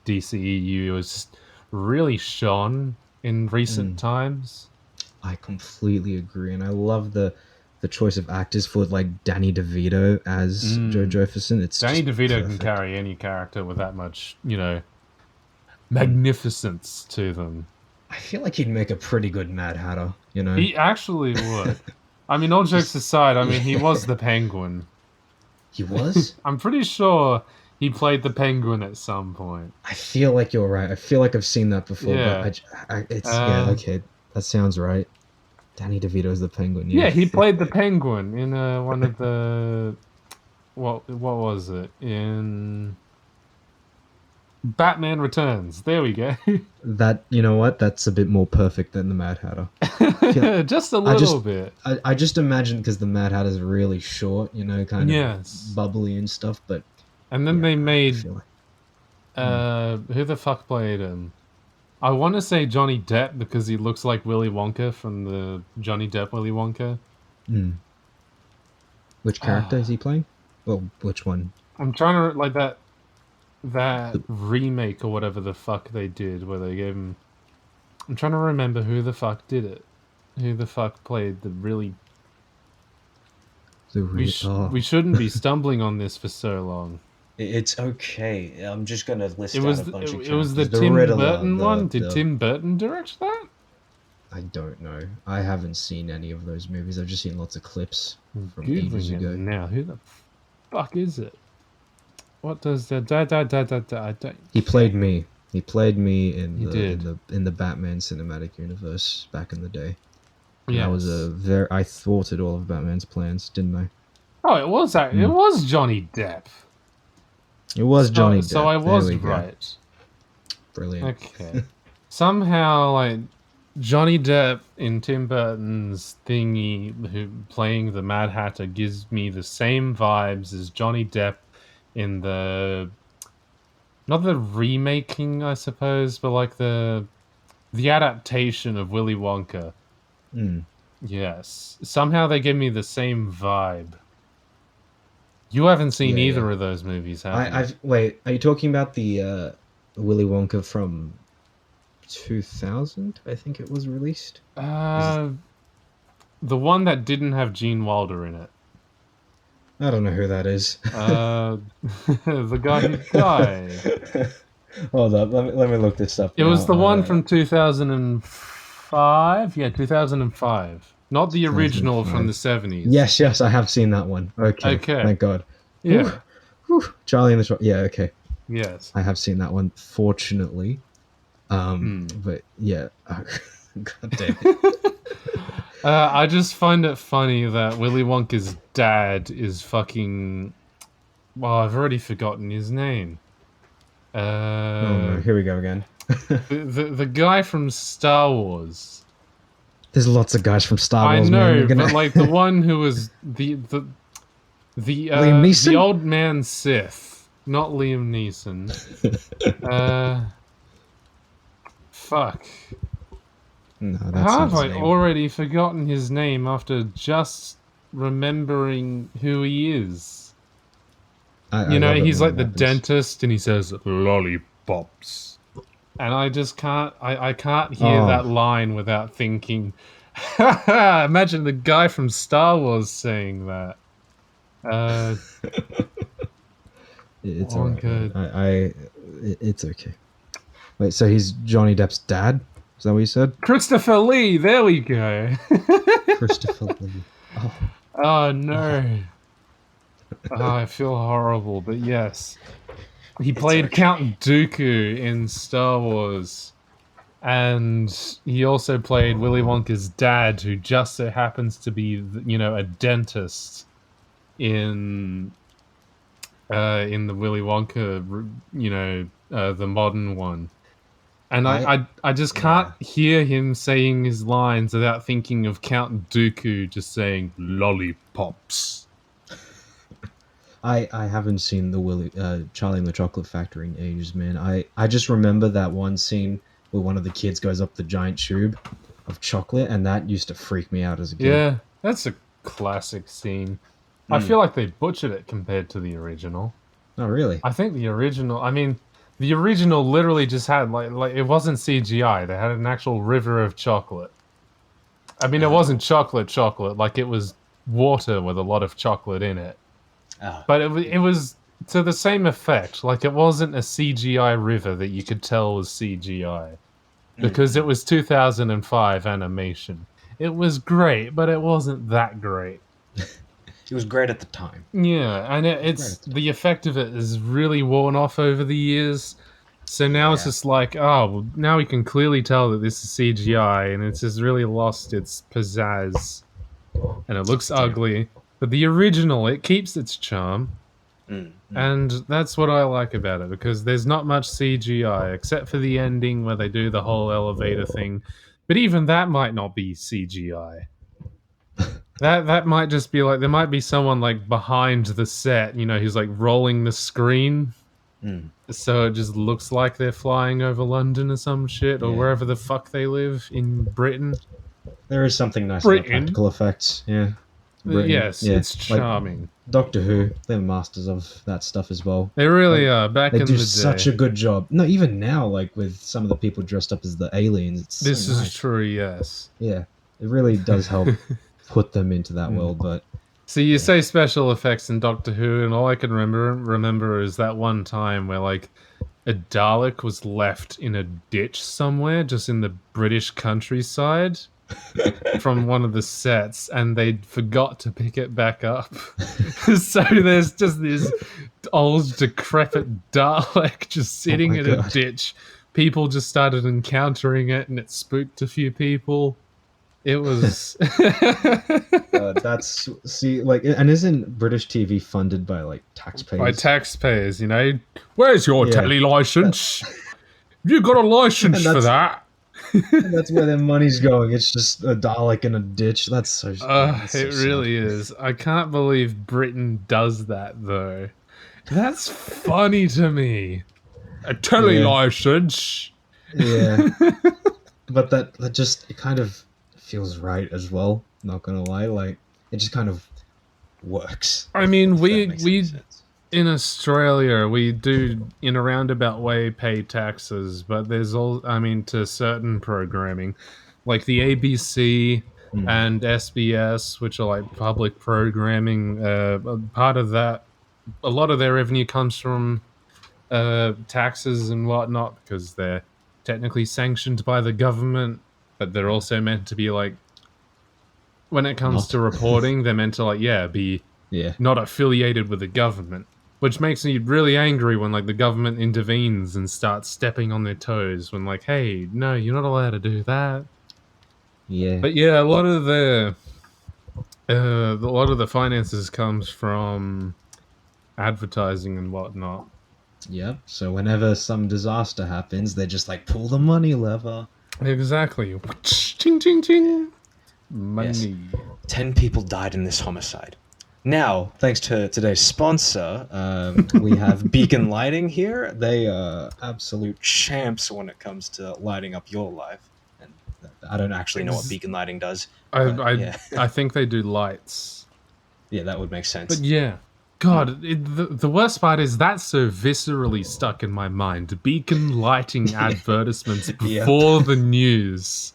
[SPEAKER 1] DCEU has really shone in recent times.
[SPEAKER 5] I completely agree, and I love the choice of actors for like Danny DeVito as Joe Jefferson. It's
[SPEAKER 1] Danny
[SPEAKER 5] just
[SPEAKER 1] DeVito can
[SPEAKER 5] perfect.
[SPEAKER 1] carry any character with that much, magnificence to them.
[SPEAKER 5] I feel like he'd make a pretty good Mad Hatter.
[SPEAKER 1] He actually would. I mean, all jokes aside, I mean, he was the Penguin.
[SPEAKER 5] He was.
[SPEAKER 1] I'm pretty sure he played the Penguin at some point.
[SPEAKER 5] I feel like you're right. I feel like I've seen that before,
[SPEAKER 1] Yeah.
[SPEAKER 5] but yeah, okay, that sounds right. Danny DeVito's the Penguin.
[SPEAKER 1] Yeah, he played the Penguin in one of the what was it in Batman Returns? There we go.
[SPEAKER 5] That, you know what? That's a bit more perfect than the Mad Hatter.
[SPEAKER 1] Just a little bit.
[SPEAKER 5] I just imagine because the Mad Hatter's really short, kind of bubbly and stuff. But
[SPEAKER 1] and then they made
[SPEAKER 5] feel
[SPEAKER 1] who the fuck played him? I want to say Johnny Depp because he looks like Willy Wonka from the Johnny Depp Willy Wonka.
[SPEAKER 5] Which character is he playing? Well, which one?
[SPEAKER 1] I'm trying to like that remake or whatever the fuck they did where they gave him. I'm trying to remember who the fuck did it. Who the fuck played the really. We shouldn't be stumbling on this for so long.
[SPEAKER 5] It's okay. I'm just gonna list
[SPEAKER 1] It was
[SPEAKER 5] out a bunch of
[SPEAKER 1] it was the
[SPEAKER 5] characters.
[SPEAKER 1] Tim
[SPEAKER 5] Riddler,
[SPEAKER 1] Burton one. Did Tim Burton direct that?
[SPEAKER 5] I don't know. I haven't seen any of those movies. I've just seen lots of clips from
[SPEAKER 1] Googling
[SPEAKER 5] ages
[SPEAKER 1] it
[SPEAKER 5] ago.
[SPEAKER 1] now. Who the fuck is it? What does the I don't.
[SPEAKER 5] He played me. He played me in
[SPEAKER 1] He did.
[SPEAKER 5] in the Batman cinematic universe back in the day.
[SPEAKER 1] Yeah,
[SPEAKER 5] I was I thwarted all of Batman's plans, didn't I?
[SPEAKER 1] Oh, it was that. It was Johnny Depp.
[SPEAKER 5] It was Johnny Depp.
[SPEAKER 1] So I was
[SPEAKER 5] There we go.
[SPEAKER 1] right.
[SPEAKER 5] Brilliant.
[SPEAKER 1] Okay. Somehow, like Johnny Depp in Tim Burton's thingy, who playing the Mad Hatter, gives me the same vibes as Johnny Depp in the not the remaking, I suppose, but like the adaptation of Willy Wonka. Yes. Somehow they give me the same vibe. You haven't seen either of those movies, have you?
[SPEAKER 5] Wait, are you talking about the Willy Wonka from 2000? I think it was released.
[SPEAKER 1] The one that didn't have Gene Wilder in it.
[SPEAKER 5] I don't know who that is.
[SPEAKER 1] The guy who died.
[SPEAKER 5] Hold up, let me look this up.
[SPEAKER 1] It was the one from 2005. Yeah, 2005. Not the original from the 70s.
[SPEAKER 5] Yes, I have seen that one. Okay. Thank God.
[SPEAKER 1] Yeah.
[SPEAKER 5] Whew. Charlie and the Yeah, okay.
[SPEAKER 1] Yes.
[SPEAKER 5] I have seen that one, fortunately. But yeah. God damn it.
[SPEAKER 1] I just find it funny that Willy Wonka's dad is fucking. Well, I've already forgotten his name.
[SPEAKER 5] Oh no, here we go again.
[SPEAKER 1] the guy from Star Wars.
[SPEAKER 5] There's lots of guys from Star Wars.
[SPEAKER 1] I know,
[SPEAKER 5] man.
[SPEAKER 1] but like the one who was the
[SPEAKER 5] Liam Neeson?
[SPEAKER 1] the old man Sith, not Liam Neeson. Fuck.
[SPEAKER 5] No, that's
[SPEAKER 1] How
[SPEAKER 5] not
[SPEAKER 1] have
[SPEAKER 5] his
[SPEAKER 1] I
[SPEAKER 5] name.
[SPEAKER 1] already forgotten his name after just remembering who he is?
[SPEAKER 5] I love it
[SPEAKER 1] he's
[SPEAKER 5] when
[SPEAKER 1] like
[SPEAKER 5] that
[SPEAKER 1] the
[SPEAKER 5] happens.
[SPEAKER 1] dentist and he says lollipops. And I just can't I can't hear
[SPEAKER 5] Oh.
[SPEAKER 1] that line without thinking imagine the guy from Star Wars saying that.
[SPEAKER 5] It's
[SPEAKER 1] Wonka.
[SPEAKER 5] alright. It's okay. Wait, so he's Johnny Depp's dad? Is that what you said?
[SPEAKER 1] Christopher Lee, there we go.
[SPEAKER 5] Christopher Lee. Oh,
[SPEAKER 1] Oh no. Oh, I feel horrible, but yes. He played Count Dooku in Star Wars. And he also played Willy Wonka's dad, who just so happens to be, a dentist in the Willy Wonka, the modern one. And I just can't hear him saying his lines without thinking of Count Dooku just saying lollipops.
[SPEAKER 5] I haven't seen the Charlie and the Chocolate Factory in ages, man. I just remember that one scene where one of the kids goes up the giant tube of chocolate, and that used to freak me out as a kid.
[SPEAKER 1] Yeah, that's a classic scene. I feel like they butchered it compared to the original.
[SPEAKER 5] Oh, really?
[SPEAKER 1] I think the original literally just had like it wasn't CGI. They had an actual river of chocolate. I mean, it wasn't chocolate, like it was water with a lot of chocolate in it.
[SPEAKER 3] Oh.
[SPEAKER 1] But it was to the same effect. Like, it wasn't a CGI river that you could tell was CGI. Because it was 2005 animation. It was great, but it wasn't that great.
[SPEAKER 5] It was great at the time.
[SPEAKER 1] Yeah, and it's the effect of it is really worn off over the years. So now it's just like, oh, well, now we can clearly tell that this is CGI, and it's just really lost its pizzazz. And it looks ugly. But the original, it keeps its charm. And that's what I like about it, because there's not much CGI, except for the ending where they do the whole elevator thing. But even that might not be CGI. That might just be like, there might be someone like behind the set, you know, who's like rolling the screen. So it just looks like they're flying over London or some shit, or wherever the fuck they live in Britain.
[SPEAKER 5] There is something nice about practical effects, Britain.
[SPEAKER 1] Yes, it's charming.
[SPEAKER 5] Like Doctor Who, they're masters of that stuff as well.
[SPEAKER 1] They really are. Back in the day,
[SPEAKER 5] they do such a good job. No, even now, like with some of the people dressed up as the aliens,
[SPEAKER 1] this is true. Yes.
[SPEAKER 5] Yeah, it really does help put them into that world. But
[SPEAKER 1] so you say special effects in Doctor Who, and all I can remember is that one time where like a Dalek was left in a ditch somewhere, just in the British countryside. From one of the sets, and they forgot to pick it back up. So there's just this old decrepit Dalek just sitting in a ditch. People just started encountering it, and it spooked a few people. It was
[SPEAKER 5] and isn't British TV funded by like taxpayers?
[SPEAKER 1] By taxpayers, you know. Where's your telly license? You got a license for that?
[SPEAKER 5] And that's where their money's going. It's just a Dalek in a ditch. That's so.
[SPEAKER 1] It really is. I can't believe Britain does that though. That's funny to me. A telly license.
[SPEAKER 5] Yeah, but that just it kind of feels right as well. Not gonna lie, like it just kind of works.
[SPEAKER 1] I mean, we in Australia, we do in a roundabout way pay taxes, but there's to certain programming, like the ABC and SBS, which are like public programming. Part of that, a lot of their revenue comes from taxes and whatnot, because they're technically sanctioned by the government, but they're also meant to be like, when it comes to reporting, they're meant to be not affiliated with the government. Which makes me really angry when, like, the government intervenes and starts stepping on their toes when, like, hey, no, you're not allowed to do that.
[SPEAKER 5] Yeah.
[SPEAKER 1] But yeah, a lot of the finances comes from advertising and whatnot.
[SPEAKER 5] Yep. So whenever some disaster happens, they just like pull the money lever.
[SPEAKER 1] Exactly. Ching, ching, ching. Money.
[SPEAKER 3] Yes. 10 people died in this homicide. Now, thanks to today's sponsor, we have Beacon Lighting here. They are absolute champs when it comes to lighting up your life. And I don't actually know what Beacon Lighting does.
[SPEAKER 1] I think they do lights.
[SPEAKER 3] Yeah, that would make sense.
[SPEAKER 1] But yeah, God, the worst part is that's so viscerally stuck in my mind. Beacon Lighting advertisements before the news.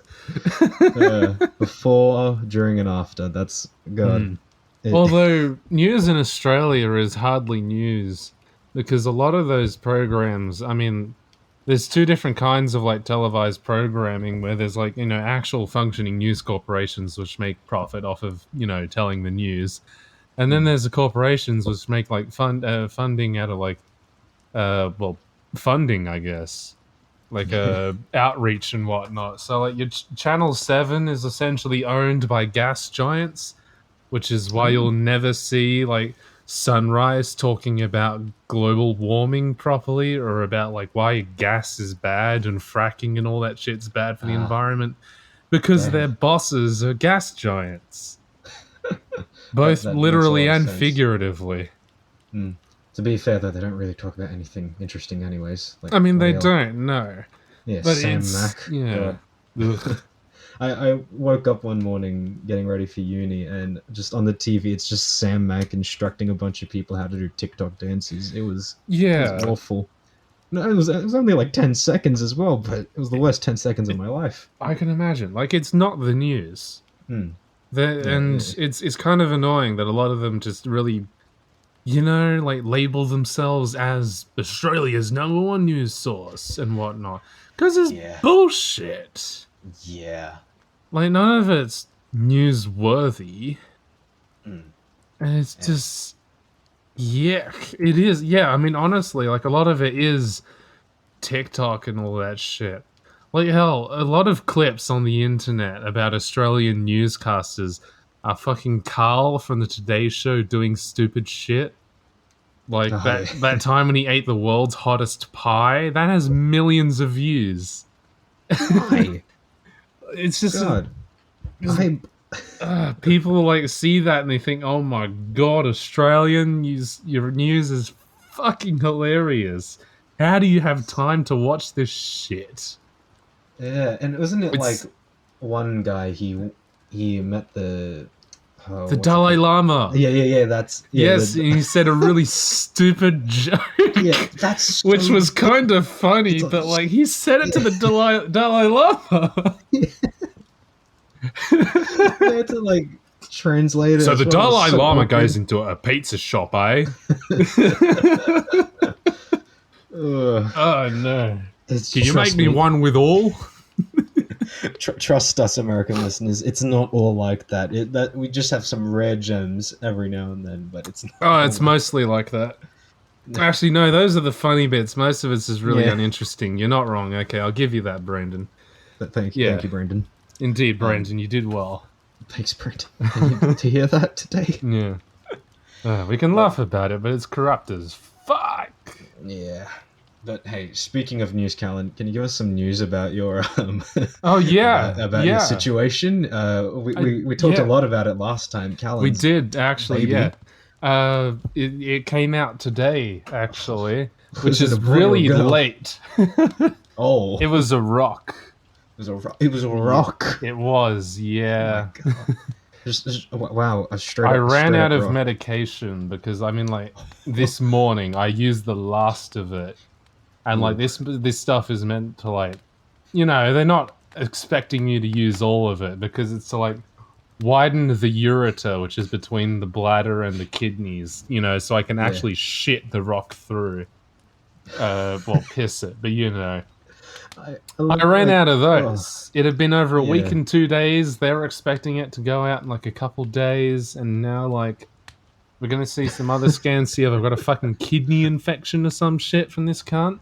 [SPEAKER 5] Before, during, and after. That's God.
[SPEAKER 1] Although news in Australia is hardly news, because a lot of those programs, I mean, there's two different kinds of like televised programming where there's like, you know, actual functioning news corporations which make profit off of, you know, telling the news. And then there's the corporations which make like funding out of like, funding, I guess. Like outreach and whatnot. So like your Channel 7 is essentially owned by gas giants, which is why you'll never see like Sunrise talking about global warming properly, or about like why gas is bad and fracking and all that shit's bad for the environment, because their bosses are gas giants. Both that literally and figuratively.
[SPEAKER 5] To be fair, though, they don't really talk about anything interesting anyways. Like,
[SPEAKER 1] I mean, they don't, no.
[SPEAKER 5] Yeah,
[SPEAKER 1] but
[SPEAKER 5] Sam Mac.
[SPEAKER 1] Yeah.
[SPEAKER 5] I woke up one morning getting ready for uni, and just on the TV, it's just Sam Mac instructing a bunch of people how to do TikTok dances. It was awful. No, it was only like 10 seconds as well, but it was the worst 10 seconds of my life.
[SPEAKER 1] I can imagine. Like, it's not the news.
[SPEAKER 5] Hmm.
[SPEAKER 1] It's kind of annoying that a lot of them just really, like label themselves as Australia's #1 news source and whatnot. Because it's
[SPEAKER 3] Yeah.
[SPEAKER 1] bullshit.
[SPEAKER 3] Yeah.
[SPEAKER 1] Like, none of it's newsworthy.
[SPEAKER 3] Mm.
[SPEAKER 1] And it's
[SPEAKER 3] Yeah.
[SPEAKER 1] just... Yeah, it is. Yeah, I mean, honestly, like, a lot of it is TikTok and all that shit. Like, hell, a lot of clips on the internet about Australian newscasters are fucking Carl from the Today Show doing stupid shit. Like,
[SPEAKER 5] Oh,
[SPEAKER 1] that,
[SPEAKER 5] yeah.
[SPEAKER 1] that time when he ate the world's hottest pie, that has millions of views.
[SPEAKER 5] Why?
[SPEAKER 1] It's just...
[SPEAKER 5] God.
[SPEAKER 1] people like see that and they think, oh my god, Australian news, your news is fucking hilarious. How do you have time to watch this shit?
[SPEAKER 5] Yeah, and wasn't it
[SPEAKER 1] It's-
[SPEAKER 5] like one guy he met the
[SPEAKER 1] The Dalai Lama.
[SPEAKER 5] Yeah. That's
[SPEAKER 1] Yes, and he said a really stupid joke.
[SPEAKER 5] Yeah, that's
[SPEAKER 1] which
[SPEAKER 5] so
[SPEAKER 1] was kind of funny,
[SPEAKER 5] It's like-
[SPEAKER 1] but like he said it to the Dalai Lama.
[SPEAKER 5] They had to like translate it.
[SPEAKER 1] So
[SPEAKER 5] as
[SPEAKER 1] the
[SPEAKER 5] well. It was
[SPEAKER 1] Dalai
[SPEAKER 5] so
[SPEAKER 1] Lama
[SPEAKER 5] awkward.
[SPEAKER 1] goes into a pizza shop, eh?
[SPEAKER 5] Ugh.
[SPEAKER 1] Oh no.
[SPEAKER 5] It's-
[SPEAKER 1] Can you
[SPEAKER 5] trust
[SPEAKER 1] make me one with all?
[SPEAKER 3] Trust us, American listeners. It's not all like that. That we just have some rare gems every now and then, but it's not
[SPEAKER 1] Oh, it's
[SPEAKER 3] all
[SPEAKER 1] mostly like that. Actually, no, those are the funny bits. Most of it's is really
[SPEAKER 5] Yeah.
[SPEAKER 1] uninteresting. You're not wrong. Okay, I'll give you that, Brandon.
[SPEAKER 5] But thank you, Brandon.
[SPEAKER 1] Indeed, Brandon, you did well.
[SPEAKER 5] Thanks, Brandon. I needed to hear that today.
[SPEAKER 1] Yeah. We can laugh about it, but it's corrupt as fuck.
[SPEAKER 5] Yeah. But hey, speaking of news, Calan, can you give us some news about your
[SPEAKER 1] Oh yeah,
[SPEAKER 5] about
[SPEAKER 1] yeah.
[SPEAKER 5] your situation? We talked
[SPEAKER 1] yeah.
[SPEAKER 5] a lot about it last time, Calan.
[SPEAKER 1] We did actually,
[SPEAKER 5] baby.
[SPEAKER 1] yeah. It came out today, actually, which
[SPEAKER 5] Was it
[SPEAKER 1] is
[SPEAKER 5] a boy or a
[SPEAKER 1] really
[SPEAKER 5] girl?
[SPEAKER 1] late.
[SPEAKER 5] Oh,
[SPEAKER 1] It was a rock.
[SPEAKER 5] it was a rock.
[SPEAKER 1] It was, yeah.
[SPEAKER 5] Oh my God. Wow, a straight.
[SPEAKER 1] I
[SPEAKER 5] up-
[SPEAKER 1] ran
[SPEAKER 5] straight
[SPEAKER 1] out
[SPEAKER 5] up
[SPEAKER 1] of
[SPEAKER 5] rock.
[SPEAKER 1] medication because I mean, like this morning I used the last of it, and like this stuff is meant to like, they're not expecting you to use all of it because it's to like widen the ureter, which is between the bladder and the kidneys, so I can actually shit the rock through. Well, piss it, but I ran out of those. It had been over a week
[SPEAKER 5] Yeah.
[SPEAKER 1] and 2 days. They were expecting it to go out in like a couple days, and now like we're gonna see some other scans, see if I've got a fucking kidney infection or some shit from this cunt.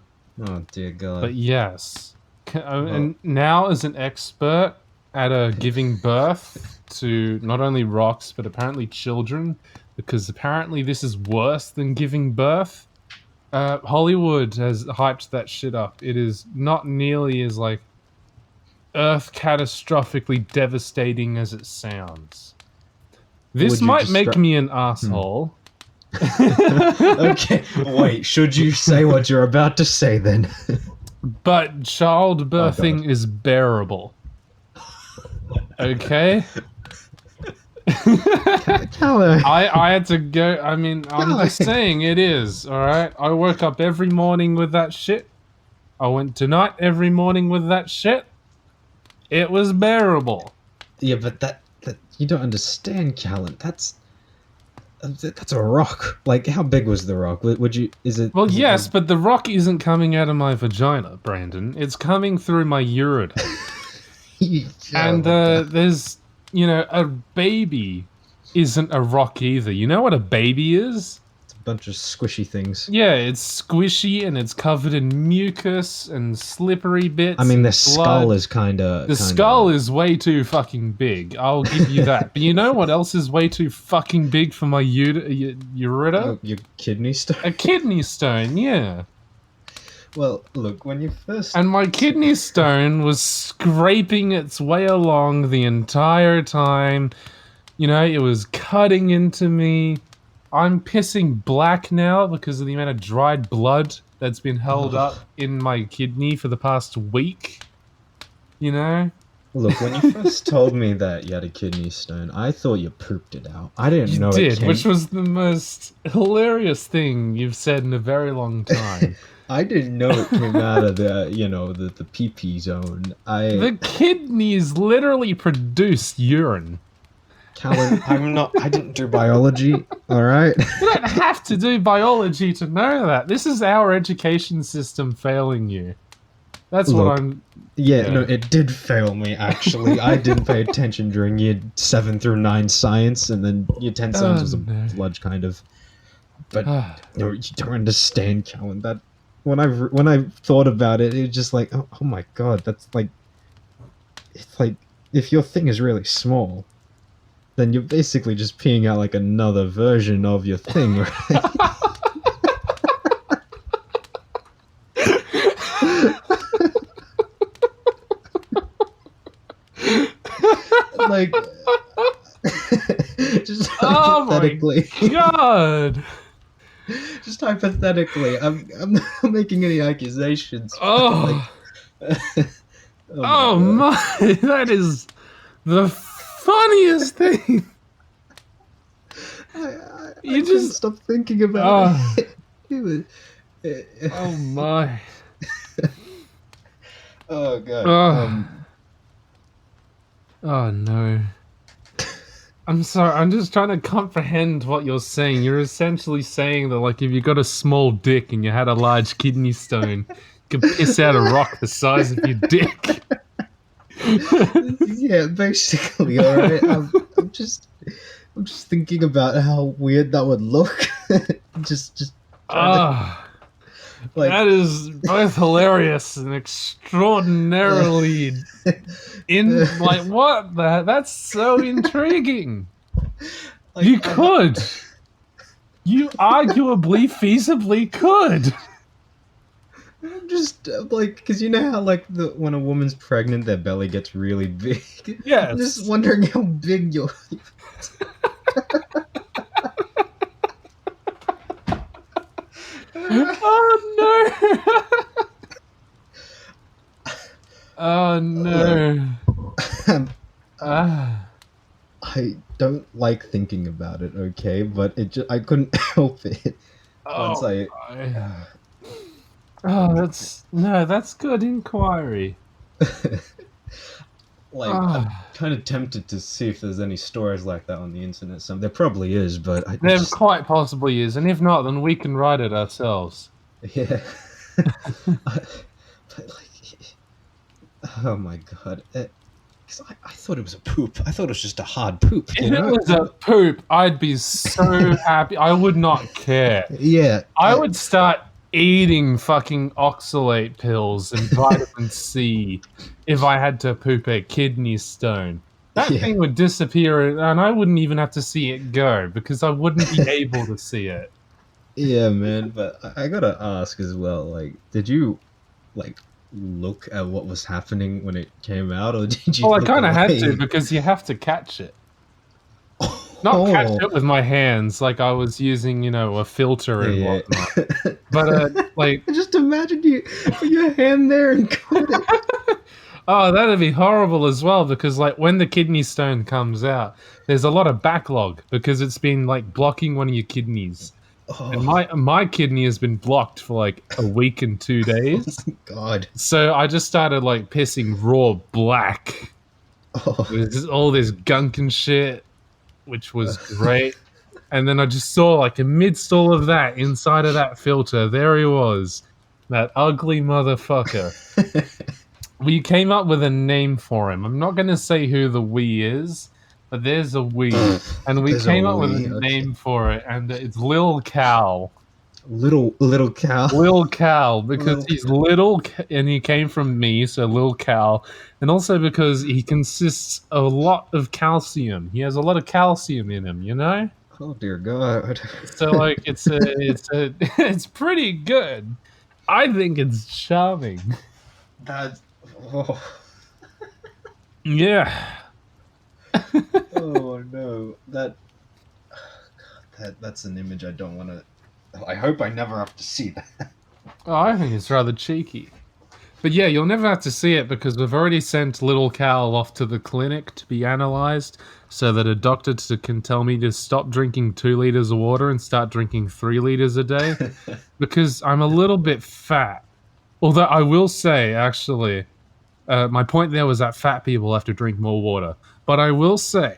[SPEAKER 5] Oh dear God.
[SPEAKER 1] But yes, and now as an expert at giving birth to not only rocks but apparently children, because apparently this is worse than giving birth. Hollywood has hyped that shit up. It is not nearly as like earth catastrophically devastating as it sounds. This
[SPEAKER 5] Would you
[SPEAKER 1] might make
[SPEAKER 5] descri-
[SPEAKER 1] me an asshole.
[SPEAKER 5] Okay, wait. Should you say what you're about to say then?
[SPEAKER 1] But childbirthing is bearable. Okay?
[SPEAKER 5] Calan.
[SPEAKER 1] I had to go. I mean, I'm just saying it is, alright? I woke up every morning with that shit. I went to night every morning with that shit. It was bearable.
[SPEAKER 5] Yeah, but that you don't understand, Calan. That's a rock. Like, how big was the rock? Would you? Is it?
[SPEAKER 1] Well,
[SPEAKER 5] is it
[SPEAKER 1] yes, but the rock isn't coming out of my vagina, Brandon. It's coming through my ureter. And there's, a baby isn't a rock either. You know what a baby is?
[SPEAKER 5] It's a bunch of squishy things.
[SPEAKER 1] Yeah, it's squishy and it's covered in mucus and slippery bits.
[SPEAKER 5] I mean, the
[SPEAKER 1] and
[SPEAKER 5] skull
[SPEAKER 1] blood.
[SPEAKER 5] is kind of.
[SPEAKER 1] The skull is way too fucking big. I'll give you that. But you know what else is way too fucking big for my ureter?
[SPEAKER 5] Your kidney stone.
[SPEAKER 1] A kidney stone, yeah.
[SPEAKER 5] Well, look, when you first.
[SPEAKER 1] And my kidney stone was scraping its way along the entire time. It was cutting into me. I'm pissing black now because of the amount of dried blood that's been held up in my kidney for the past week.
[SPEAKER 5] Look, when you first told me that you had a kidney stone, I thought you pooped it out. I didn't
[SPEAKER 1] You
[SPEAKER 5] know it
[SPEAKER 1] did,
[SPEAKER 5] came.
[SPEAKER 1] which was the most hilarious thing you've said in a very long time.
[SPEAKER 5] I didn't know it came out of the pee-pee zone.
[SPEAKER 1] The kidneys literally produce urine.
[SPEAKER 5] Callan, I didn't do biology, all right?
[SPEAKER 1] You don't have to do biology to know that. This is our education system failing you. That's
[SPEAKER 5] Look,
[SPEAKER 1] what I'm...
[SPEAKER 5] Yeah, no, it did fail me, actually. I didn't pay attention during year 7 through 9 science, and then year 10 science was a bludge, kind of. But, no, you don't understand, Callan. That, when I thought about it, it was just like, oh my god, that's like... It's like, if your thing is really small, then you're basically just peeing out like another version of your thing, right? Like, just hypothetically.
[SPEAKER 1] Oh my god!
[SPEAKER 5] Just hypothetically, I'm not making any accusations.
[SPEAKER 1] Oh,
[SPEAKER 5] Oh
[SPEAKER 1] my! That is the funniest thing.
[SPEAKER 5] I
[SPEAKER 1] You
[SPEAKER 5] couldn't
[SPEAKER 1] just
[SPEAKER 5] stop thinking about it.
[SPEAKER 1] Oh my!
[SPEAKER 5] Oh god.
[SPEAKER 1] Oh no. I'm sorry, I'm just trying to comprehend what you're saying. You're essentially saying that, like, if you got a small dick and you had a large kidney stone, you could piss out a rock the size of your dick.
[SPEAKER 5] Yeah, basically, alright. I'm just thinking about how weird that would look. just trying to, like,
[SPEAKER 1] that is both hilarious and extraordinarily like what the that's so intriguing.
[SPEAKER 5] like,
[SPEAKER 1] You could. You arguably feasibly could.
[SPEAKER 5] I'm just like, because you know how like when a woman's pregnant, their belly gets really big.
[SPEAKER 1] Yes.
[SPEAKER 5] I'm just wondering how big your.
[SPEAKER 1] Oh no! Oh no!
[SPEAKER 5] I don't like thinking about it, okay, but I couldn't help it once I.
[SPEAKER 1] That's good inquiry.
[SPEAKER 5] Like, I'm kind of tempted to see if there's any stories like that on the internet. There probably is, but
[SPEAKER 1] There quite possibly is, and if not, then we can write it ourselves.
[SPEAKER 5] Yeah. But like, oh my god. Because I thought it was a poop. I thought it was just a hard poop.
[SPEAKER 1] If it was a poop, I'd be so happy. I would not care.
[SPEAKER 5] Yeah.
[SPEAKER 1] I would start eating fucking oxalate pills and vitamin C if I had to poop a kidney stone. That thing would disappear, and I wouldn't even have to see it go because I wouldn't be able to see it.
[SPEAKER 5] Yeah, man. But I gotta ask as well. Like, did you like look at what was happening when it came out, or did you?
[SPEAKER 1] Well, I kind of had to because you have to catch it. Not catch it with my hands, like I was using, a filter and whatnot. But like,
[SPEAKER 5] just imagine you put your hand there and caught it.
[SPEAKER 1] Oh, that'd be horrible as well because, like, when the kidney stone comes out, there's a lot of backlog because it's been like blocking one of your kidneys.
[SPEAKER 5] Oh.
[SPEAKER 1] And my kidney has been blocked for like a week and 2 days.
[SPEAKER 5] Oh, God.
[SPEAKER 1] So I just started like pissing raw black.
[SPEAKER 5] Oh.
[SPEAKER 1] With just all this gunk and shit, which was great. And then I just saw, like, amidst all of that, inside of that filter, there he was, that ugly motherfucker. We came up with a name for him. I'm not going to say who the we is, but there's a we. And we came up with a name for it, and it's Lil Cal.
[SPEAKER 5] Little Cal?
[SPEAKER 1] Lil Cal, because he's little, and he came from me, so Lil Cal. And also because he consists of a lot of calcium. He has a lot of calcium in him, you know?
[SPEAKER 5] Oh, dear God.
[SPEAKER 1] So, like, it's pretty good. I think it's charming.
[SPEAKER 5] That's... Oh.
[SPEAKER 1] Yeah.
[SPEAKER 5] Oh, no. That's an image I don't want to... I hope I never have to see that.
[SPEAKER 1] Oh, I think it's rather cheeky. But yeah, you'll never have to see it because we've already sent little Cal off to the clinic to be analysed so that a doctor can tell me to stop drinking 2 litres of water and start drinking 3 litres a day because I'm a little bit fat. Although I will say, actually, my point there was that fat people have to drink more water. But I will say,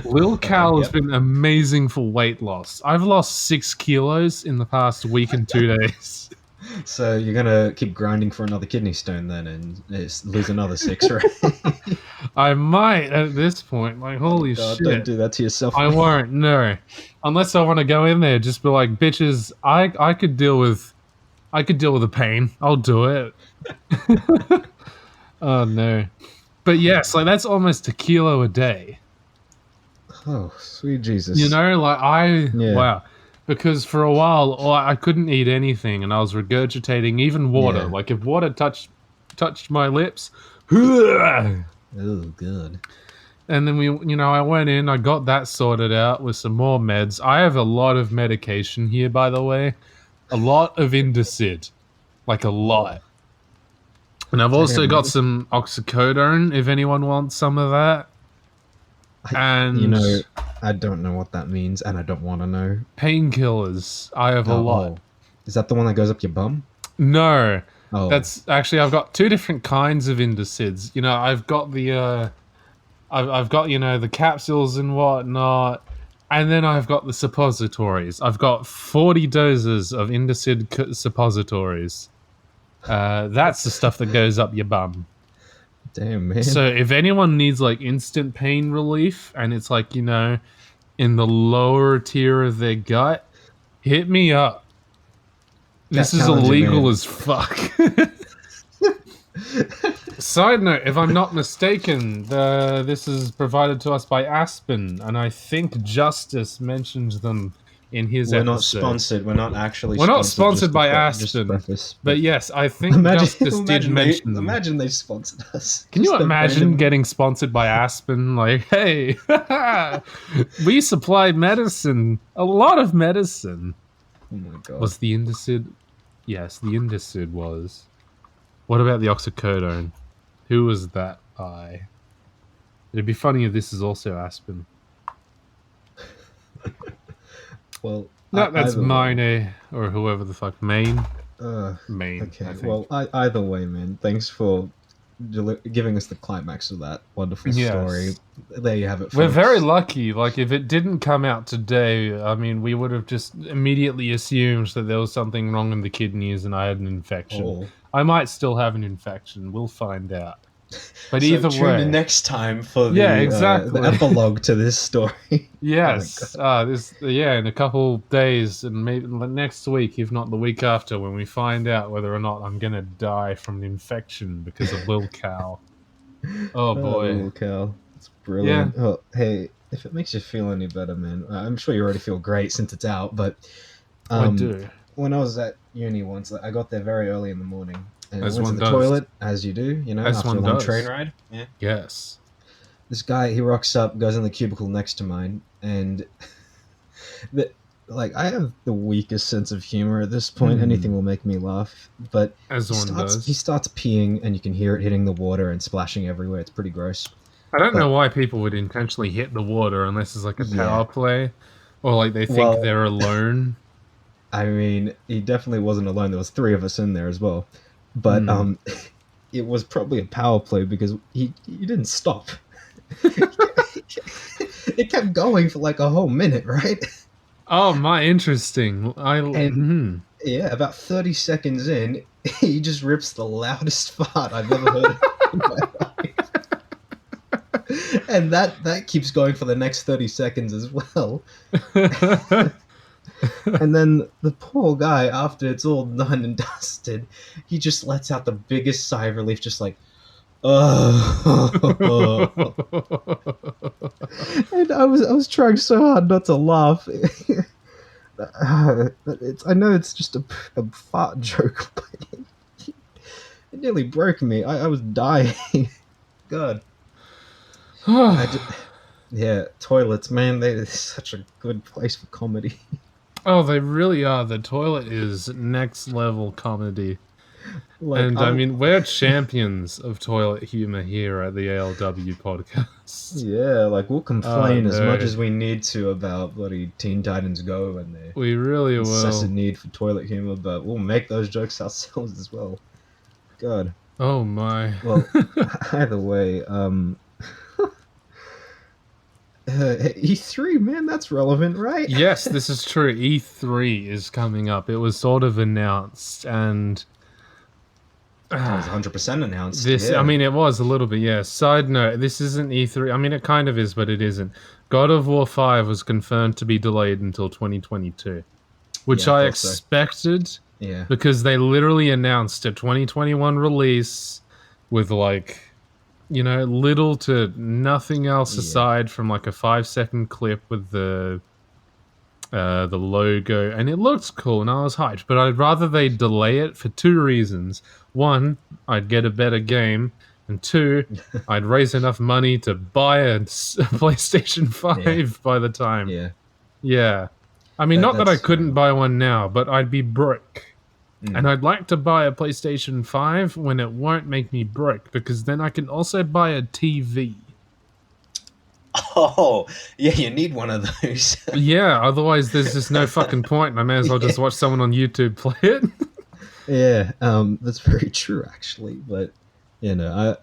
[SPEAKER 1] Lil Cal has been amazing for weight loss. I've lost 6 kilos in the past week and 2 days.
[SPEAKER 5] So you're gonna keep grinding for another kidney stone then, and lose another 6, right?
[SPEAKER 1] I might at this point. Like, holy
[SPEAKER 5] God,
[SPEAKER 1] shit!
[SPEAKER 5] don't do that to yourself.
[SPEAKER 1] I won't. No, unless I want to go in there, just be like, bitches. I could deal with the pain. I'll do it. Oh no, but yes, like that's almost 1 kilo a day.
[SPEAKER 5] Oh, sweet Jesus!
[SPEAKER 1] You know, like wow. Because for a while, I couldn't eat anything, and I was regurgitating even water.
[SPEAKER 5] Yeah.
[SPEAKER 1] Like if water touched my lips,
[SPEAKER 5] Oh, good.
[SPEAKER 1] and then I went in, I got that sorted out with some more meds. I have a lot of medication here, by the way, a lot of Indocid, like a lot. And I've also got some oxycodone if anyone wants some of that. And
[SPEAKER 5] I don't know what that means, and I don't want to know.
[SPEAKER 1] Painkillers, I have a lot.
[SPEAKER 5] Is that the one that goes up your bum?
[SPEAKER 1] No,
[SPEAKER 5] that's
[SPEAKER 1] actually I've got 2 different kinds of Indocids. I've got the I've got the capsules and whatnot, and then I've got the suppositories. I've got 40 doses of Indocid suppositories. That's the stuff that goes up your bum.
[SPEAKER 5] Damn, man.
[SPEAKER 1] So if anyone needs like instant pain relief and it's like, in the lower tier of their gut, hit me up. This is illegal as fuck. Side note, if I'm not mistaken, this is provided to us by Aspen, and I think Justice mentioned them in his episode.
[SPEAKER 5] We're not sponsored. We're not actually
[SPEAKER 1] We're not
[SPEAKER 5] sponsored
[SPEAKER 1] by Aspen. But yes, I think Justice did mention them.
[SPEAKER 5] Imagine they sponsored us.
[SPEAKER 1] Can you imagine getting sponsored by Aspen? Like, hey, we supply medicine. A lot of medicine.
[SPEAKER 5] Oh my god.
[SPEAKER 1] Was the Indocid? Yes, the Indocid was. What about the oxycodone? Who was that by? It'd be funny if this is also Aspen.
[SPEAKER 5] Well,
[SPEAKER 1] no, that's Mine or whoever the fuck. Maine.
[SPEAKER 5] Maine. Okay. Well, either way, man. Thanks for giving us the climax of that wonderful story. There you have it.
[SPEAKER 1] We're very lucky. Like, if it didn't come out today, I mean, we would have just immediately assumed that there was something wrong in the kidneys and I had an infection. Oh. I might still have an infection. We'll find out. But so either
[SPEAKER 5] tune in next time for the epilogue to this story.
[SPEAKER 1] Yes. In a couple days, and maybe next week, if not the week after, when we find out whether or not I'm gonna die from the infection because of Lil Cal. Oh boy,
[SPEAKER 5] Lil Cal, it's brilliant. Yeah. Oh, hey, if it makes you feel any better, man, I'm sure you already feel great since it's out. But
[SPEAKER 1] I do.
[SPEAKER 5] When I was at uni once, I got there very early in the morning. And I went to the toilet, as you do, after a long train ride. Yeah.
[SPEAKER 1] Yes.
[SPEAKER 5] This guy, he rocks up, goes in the cubicle next to mine, and I have the weakest sense of humor at this point. Anything will make me laugh. But he starts peeing, and you can hear it hitting the water and splashing everywhere. It's pretty gross.
[SPEAKER 1] I don't know why people would intentionally hit the water unless it's like a power play, or like they think they're alone.
[SPEAKER 5] I mean, he definitely wasn't alone. There was 3 of us in there as well. But it was probably a power play because he didn't stop. It kept going for like a whole minute, right?
[SPEAKER 1] Oh, my interesting.
[SPEAKER 5] Yeah, about 30 seconds in, he just rips the loudest fart I've ever heard in my life. And that keeps going for the next 30 seconds as well. And then the poor guy, after it's all done and dusted, he just lets out the biggest sigh of relief, just like, oh. And I was trying so hard not to laugh. I know it's just a fart joke, but it nearly broke me. I was dying. God. Toilets, man, they're such a good place for comedy.
[SPEAKER 1] Oh, they really are. The toilet is next level comedy.
[SPEAKER 5] Like,
[SPEAKER 1] And I mean, we're champions of toilet humor here at the ALW podcast.
[SPEAKER 5] yeah, like we'll
[SPEAKER 1] Oh,
[SPEAKER 5] complain as much
[SPEAKER 1] no.
[SPEAKER 5] as we need to about bloody Teen Titans Go and their
[SPEAKER 1] We really
[SPEAKER 5] incessant
[SPEAKER 1] will.
[SPEAKER 5] need for toilet humor, but we'll make those jokes ourselves as well. God.
[SPEAKER 1] Oh my.
[SPEAKER 5] Well, either way, E3, man, that's relevant, right?
[SPEAKER 1] Yes, this is true. E3 is coming up. It was sort of announced, and
[SPEAKER 5] It was 100% announced.
[SPEAKER 1] this,
[SPEAKER 5] yeah.
[SPEAKER 1] I mean, it was a little bit, yeah. Side note, this isn't E3. I mean, it kind of is, but it isn't. God of War 5 was confirmed to be delayed until 2022, which
[SPEAKER 5] Yeah, I
[SPEAKER 1] I
[SPEAKER 5] thought so.
[SPEAKER 1] expected
[SPEAKER 5] Yeah.
[SPEAKER 1] because they literally announced a 2021 release with, like, you know, little to nothing else
[SPEAKER 5] Yeah.
[SPEAKER 1] aside from, like, a 5-second clip with the logo, and it looked cool, and I was hyped. But I'd rather they delay it for two reasons: one, I'd get a better game, and two, I'd raise enough money to buy a PlayStation 5 by the time.
[SPEAKER 5] Yeah.
[SPEAKER 1] Yeah. I mean, not that I
[SPEAKER 5] That's
[SPEAKER 1] couldn't buy one now, but I'd be broke.
[SPEAKER 5] Mm.
[SPEAKER 1] And I'd like to buy a PlayStation 5 when it won't make me broke, because then I can also buy a TV.
[SPEAKER 3] Oh, yeah, you need one of those.
[SPEAKER 1] Yeah, otherwise there's just no fucking point, and I may as well just watch someone on YouTube play it.
[SPEAKER 5] Yeah, that's very true, actually. But you know,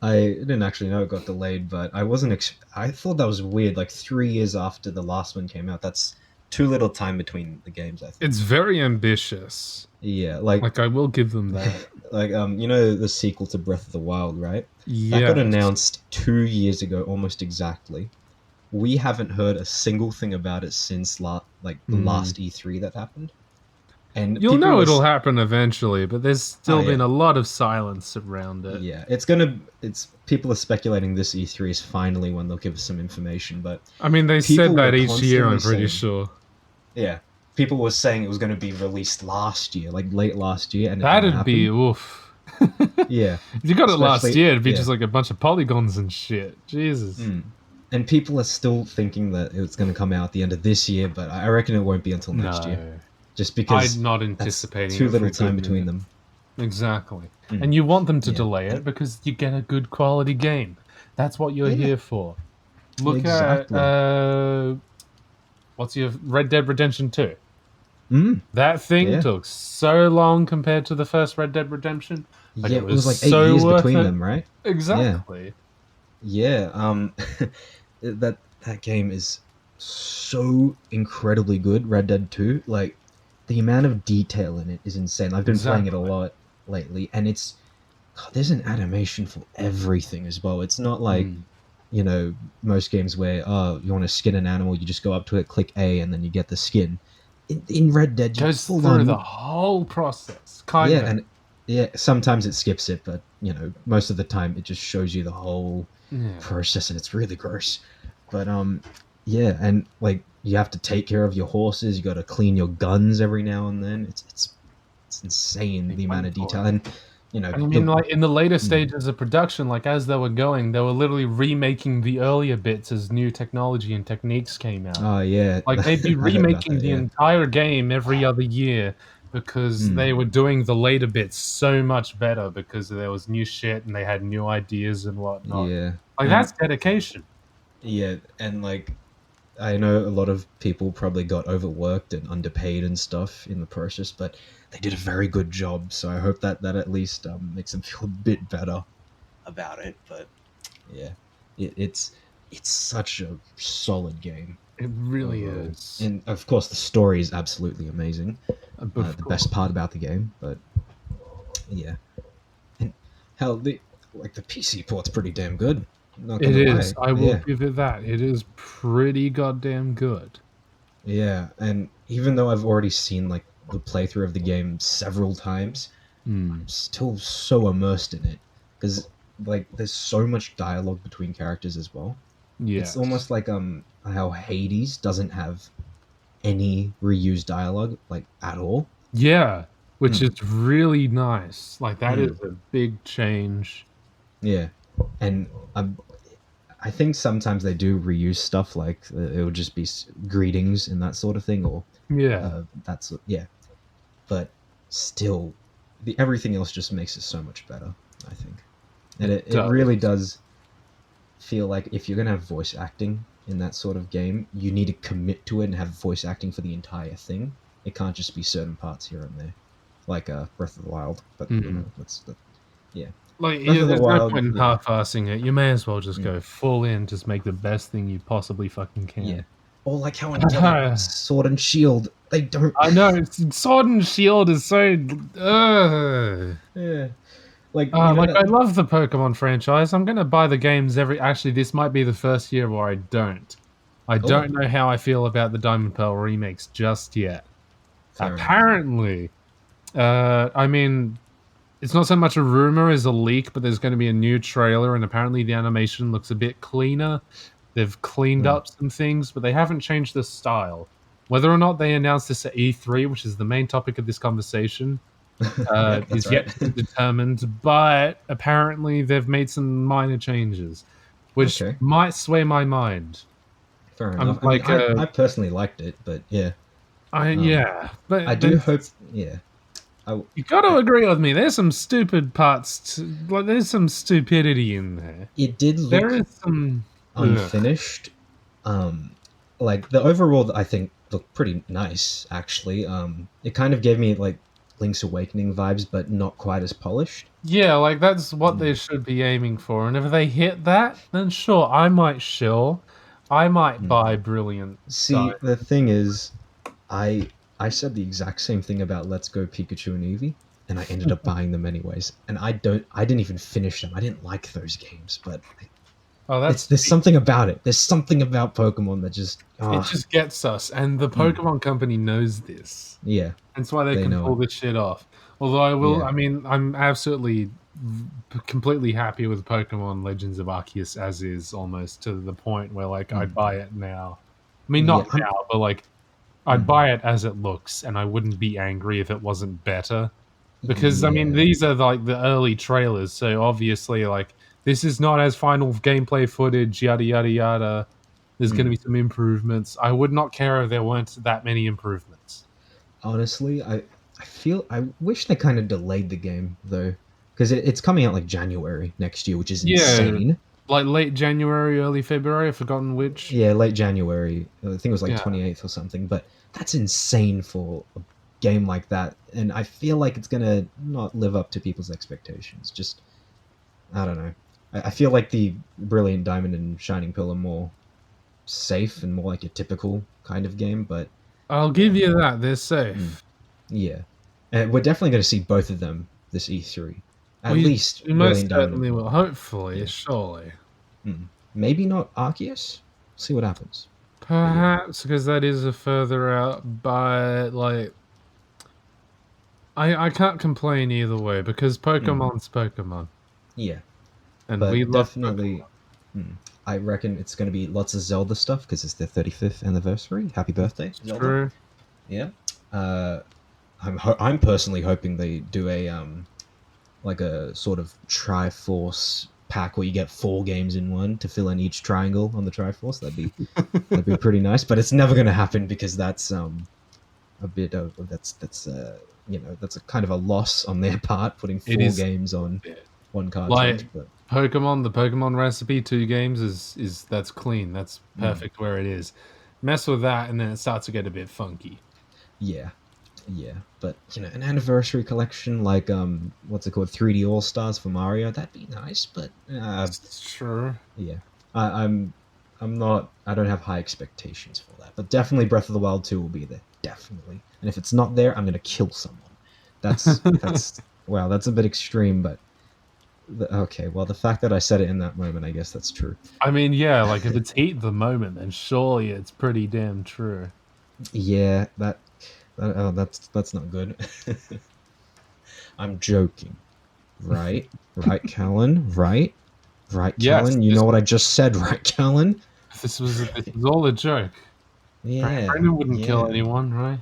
[SPEAKER 5] I didn't actually know it got delayed, but I wasn't. I thought that was weird. Like 3 years after the last one came out, that's too little time between the games. I think.
[SPEAKER 1] It's very ambitious.
[SPEAKER 5] Yeah, like
[SPEAKER 1] I will give them that.
[SPEAKER 5] like you know the sequel to Breath of the Wild, right?
[SPEAKER 1] Yeah.
[SPEAKER 5] That got announced 2 years ago, almost exactly. We haven't heard a single thing about it since the last E3 that happened. And
[SPEAKER 1] You'll
[SPEAKER 5] people
[SPEAKER 1] know
[SPEAKER 5] were
[SPEAKER 1] it'll happen eventually, but there's still
[SPEAKER 5] yeah.
[SPEAKER 1] been a lot of silence around it.
[SPEAKER 5] Yeah, it's people are speculating this E3 is finally when they'll give us some information, but
[SPEAKER 1] I mean, they
[SPEAKER 5] people
[SPEAKER 1] said that
[SPEAKER 5] were
[SPEAKER 1] each year, I'm
[SPEAKER 5] constantly
[SPEAKER 1] pretty
[SPEAKER 5] saying-
[SPEAKER 1] sure.
[SPEAKER 5] yeah, people were saying it was going to be released last year, like late last year, and it
[SPEAKER 1] That'd
[SPEAKER 5] didn't
[SPEAKER 1] be
[SPEAKER 5] happen.
[SPEAKER 1] oof.
[SPEAKER 5] Yeah.
[SPEAKER 1] If you got it last
[SPEAKER 5] Especially-
[SPEAKER 1] year, it'd be
[SPEAKER 5] yeah.
[SPEAKER 1] just like a bunch of polygons and shit. Jesus.
[SPEAKER 5] Mm. And people are still thinking that it's going to come out at the end of this year, but I reckon it won't be until next year. Just because
[SPEAKER 1] I'm not
[SPEAKER 5] that's
[SPEAKER 1] anticipating
[SPEAKER 5] too
[SPEAKER 1] it
[SPEAKER 5] little
[SPEAKER 1] for a
[SPEAKER 5] time
[SPEAKER 1] good
[SPEAKER 5] between
[SPEAKER 1] minute.
[SPEAKER 5] them.
[SPEAKER 1] Exactly.
[SPEAKER 5] Mm.
[SPEAKER 1] And you want them to
[SPEAKER 5] Yeah.
[SPEAKER 1] delay it because you get a good quality game. That's what you're
[SPEAKER 5] Yeah.
[SPEAKER 1] here for. Look
[SPEAKER 5] Exactly.
[SPEAKER 1] at what's your Red Dead Redemption 2?
[SPEAKER 5] Mm.
[SPEAKER 1] That thing
[SPEAKER 5] Yeah.
[SPEAKER 1] took so long compared to the first Red Dead Redemption. But
[SPEAKER 5] Yeah, it was like 8
[SPEAKER 1] so
[SPEAKER 5] years
[SPEAKER 1] worth
[SPEAKER 5] between
[SPEAKER 1] it.
[SPEAKER 5] them, right?
[SPEAKER 1] Exactly.
[SPEAKER 5] Yeah, that game is so incredibly good. Red Dead 2, like the amount of detail in it is insane. I've been playing it a
[SPEAKER 1] Exactly.
[SPEAKER 5] lot lately, and there's an animation for everything as well. It's not like you know most games where you want to skin an animal, you just go up to it, click A, and then you get the skin. In Red Dead, you
[SPEAKER 1] Goes
[SPEAKER 5] full
[SPEAKER 1] through
[SPEAKER 5] on
[SPEAKER 1] the whole process. Kind
[SPEAKER 5] yeah,
[SPEAKER 1] of.
[SPEAKER 5] and yeah, sometimes it skips it, but you know most of the time it just shows you the whole
[SPEAKER 1] Yeah.
[SPEAKER 5] process, and it's really gross. But yeah, and like you have to take care of your horses. You got to clean your guns every now and then. It's insane the amount of detail, and you know.
[SPEAKER 1] And I mean, like in the later stages of production, like as they were going, they were literally remaking the earlier bits as new technology and techniques came out.
[SPEAKER 5] Oh yeah,
[SPEAKER 1] Like they'd be
[SPEAKER 5] I heard about
[SPEAKER 1] remaking
[SPEAKER 5] that,
[SPEAKER 1] the
[SPEAKER 5] yeah.
[SPEAKER 1] entire game every other year because they were doing the later bits so much better because there was new shit and they had new ideas and whatnot.
[SPEAKER 5] Yeah,
[SPEAKER 1] Like
[SPEAKER 5] and-
[SPEAKER 1] that's dedication.
[SPEAKER 5] Yeah, and like I know a lot of people probably got overworked and underpaid and stuff in the process, but they did a very good job. So I hope that at least makes them feel a bit better.
[SPEAKER 3] About it, but
[SPEAKER 5] Yeah, it's such a solid game.
[SPEAKER 1] It really
[SPEAKER 5] overall.
[SPEAKER 1] is.
[SPEAKER 5] And of course, the story is absolutely amazing.
[SPEAKER 1] Of
[SPEAKER 5] The
[SPEAKER 1] course.
[SPEAKER 5] best part about the game, but yeah, and hell, the PC port's pretty damn good. Not
[SPEAKER 1] It
[SPEAKER 5] gonna
[SPEAKER 1] is.
[SPEAKER 5] lie.
[SPEAKER 1] I will
[SPEAKER 5] Yeah.
[SPEAKER 1] give it that. It is pretty goddamn good.
[SPEAKER 5] Yeah, and even though I've already seen like the playthrough of the game several times, I'm still so immersed in it because like there's so much dialogue between characters as well.
[SPEAKER 1] Yeah.
[SPEAKER 5] It's almost like how Hades doesn't have any reused dialogue like at all.
[SPEAKER 1] Yeah, which is really nice. Like that is a big change.
[SPEAKER 5] Yeah, and I think sometimes they do reuse stuff like it would just be greetings and that sort of thing, or
[SPEAKER 1] Yeah.
[SPEAKER 5] yeah, but still everything else just makes it so much better, I think. And it
[SPEAKER 1] does.
[SPEAKER 5] really does feel like if you're gonna have voice acting in that sort of game, you need to commit to it and have voice acting for the entire thing. It can't just be certain parts here and there, like Breath of the Wild. But you know, yeah.
[SPEAKER 1] Like,
[SPEAKER 5] Breath
[SPEAKER 1] yeah,
[SPEAKER 5] of the
[SPEAKER 1] there's no
[SPEAKER 5] Wild,
[SPEAKER 1] point in
[SPEAKER 5] yeah.
[SPEAKER 1] half-assing it. You may as well just go full in, just make the best thing you possibly fucking can.
[SPEAKER 5] Yeah. Or like how in Sword and Shield, they don't.
[SPEAKER 1] I know, Sword and Shield is so...
[SPEAKER 5] Yeah. Like,
[SPEAKER 1] like, I love the Pokemon franchise. I'm going to buy the games Actually, this might be the first year where I don't. I don't know how I feel about the Diamond Pearl remakes just yet.
[SPEAKER 5] Fair enough.
[SPEAKER 1] Apparently, I mean, it's not so much a rumor as a leak, but there's going to be a new trailer, and apparently the animation looks a bit cleaner. They've cleaned up some things, but they haven't changed the style. Whether or not they announced this at E3, which is the main topic of this conversation, is yet to be determined, but apparently they've made some minor changes, which might sway my mind.
[SPEAKER 5] Fair enough. I personally liked it, but yeah.
[SPEAKER 1] But
[SPEAKER 5] I do hope, yeah.
[SPEAKER 1] You got to agree with me. There's some stupid parts. There's some stupidity in there.
[SPEAKER 5] It did look
[SPEAKER 1] there is some
[SPEAKER 5] unfinished. Like the overall, I think looked pretty nice. Actually, it kind of gave me like Link's Awakening vibes, but not quite as polished.
[SPEAKER 1] Yeah, like that's what they should be aiming for. And if they hit that, then sure, I might shill. I might buy Brilliant.
[SPEAKER 5] See, the thing is, I said the exact same thing about Let's Go Pikachu and Eevee, and I ended up buying them anyways. And I didn't even finish them. I didn't like those games, but there's something about it. There's something about Pokemon that just
[SPEAKER 1] it just gets us. And the Pokemon company knows this.
[SPEAKER 5] Yeah,
[SPEAKER 1] that's why they can pull this shit off. Although I mean, I'm absolutely completely happy with Pokemon Legends of Arceus as is, almost to the point where like I'd buy it now. I mean, not now, but like I'd buy it as it looks, and I wouldn't be angry if it wasn't better. Because I mean, these are like the early trailers, so obviously like this is not as final gameplay footage, yada yada yada. There's going to be some improvements. I would not care if there weren't that many improvements.
[SPEAKER 5] Honestly, I wish they kind of delayed the game though, because it's coming out like January next year, which is insane.
[SPEAKER 1] Like late January, early February. I've forgotten which.
[SPEAKER 5] Yeah, late January. I think it was like 28th or something. But that's insane for a game like that, and I feel like it's gonna not live up to people's expectations. Just, I don't know. I feel like the Brilliant Diamond and Shining Pearl are more safe and more like a typical kind of game, but
[SPEAKER 1] I'll give you that. They're safe.
[SPEAKER 5] Yeah. And we're definitely going to see both of them this E3. At least
[SPEAKER 1] we most certainly will. Hopefully, surely.
[SPEAKER 5] Maybe not Arceus. See what happens.
[SPEAKER 1] Perhaps, because that is a further out, but like I can't complain either way, because Pokemon's Pokemon.
[SPEAKER 5] Yeah.
[SPEAKER 1] And
[SPEAKER 5] but
[SPEAKER 1] we
[SPEAKER 5] definitely I reckon it's going to be lots of Zelda stuff because it's their 35th anniversary. Happy birthday, Zelda.
[SPEAKER 1] True.
[SPEAKER 5] Yeah. I'm personally hoping they do a like a sort of Triforce pack where you get 4 games in one to fill in each triangle on the Triforce. That'd be pretty nice, but it's never going to happen because that's a bit of that's a kind of a loss on their part, putting 4 games on one cartridge.
[SPEAKER 1] Like
[SPEAKER 5] but
[SPEAKER 1] the Pokemon recipe, 2 games is that's clean. That's perfect where it is. Mess with that, and then it starts to get a bit funky.
[SPEAKER 5] Yeah, but an anniversary collection like what's it called, 3D All Stars for Mario, that'd be nice. But
[SPEAKER 1] sure,
[SPEAKER 5] yeah, I don't have high expectations for that. But definitely Breath of the Wild 2 will be there, definitely. And if it's not there, I'm gonna kill someone. That's wow, that's a bit extreme, but okay. Well, the fact that I said it in that moment, I guess that's true.
[SPEAKER 1] I mean, yeah, like if it's heat the moment, then surely it's pretty damn true.
[SPEAKER 5] Yeah, that's not good. I'm joking, right? Right, Calan? Right,
[SPEAKER 1] Yes,
[SPEAKER 5] Calan? You know what I just said, right, Calan?
[SPEAKER 1] This was all a joke.
[SPEAKER 5] Yeah,
[SPEAKER 1] Brandon wouldn't kill anyone, right?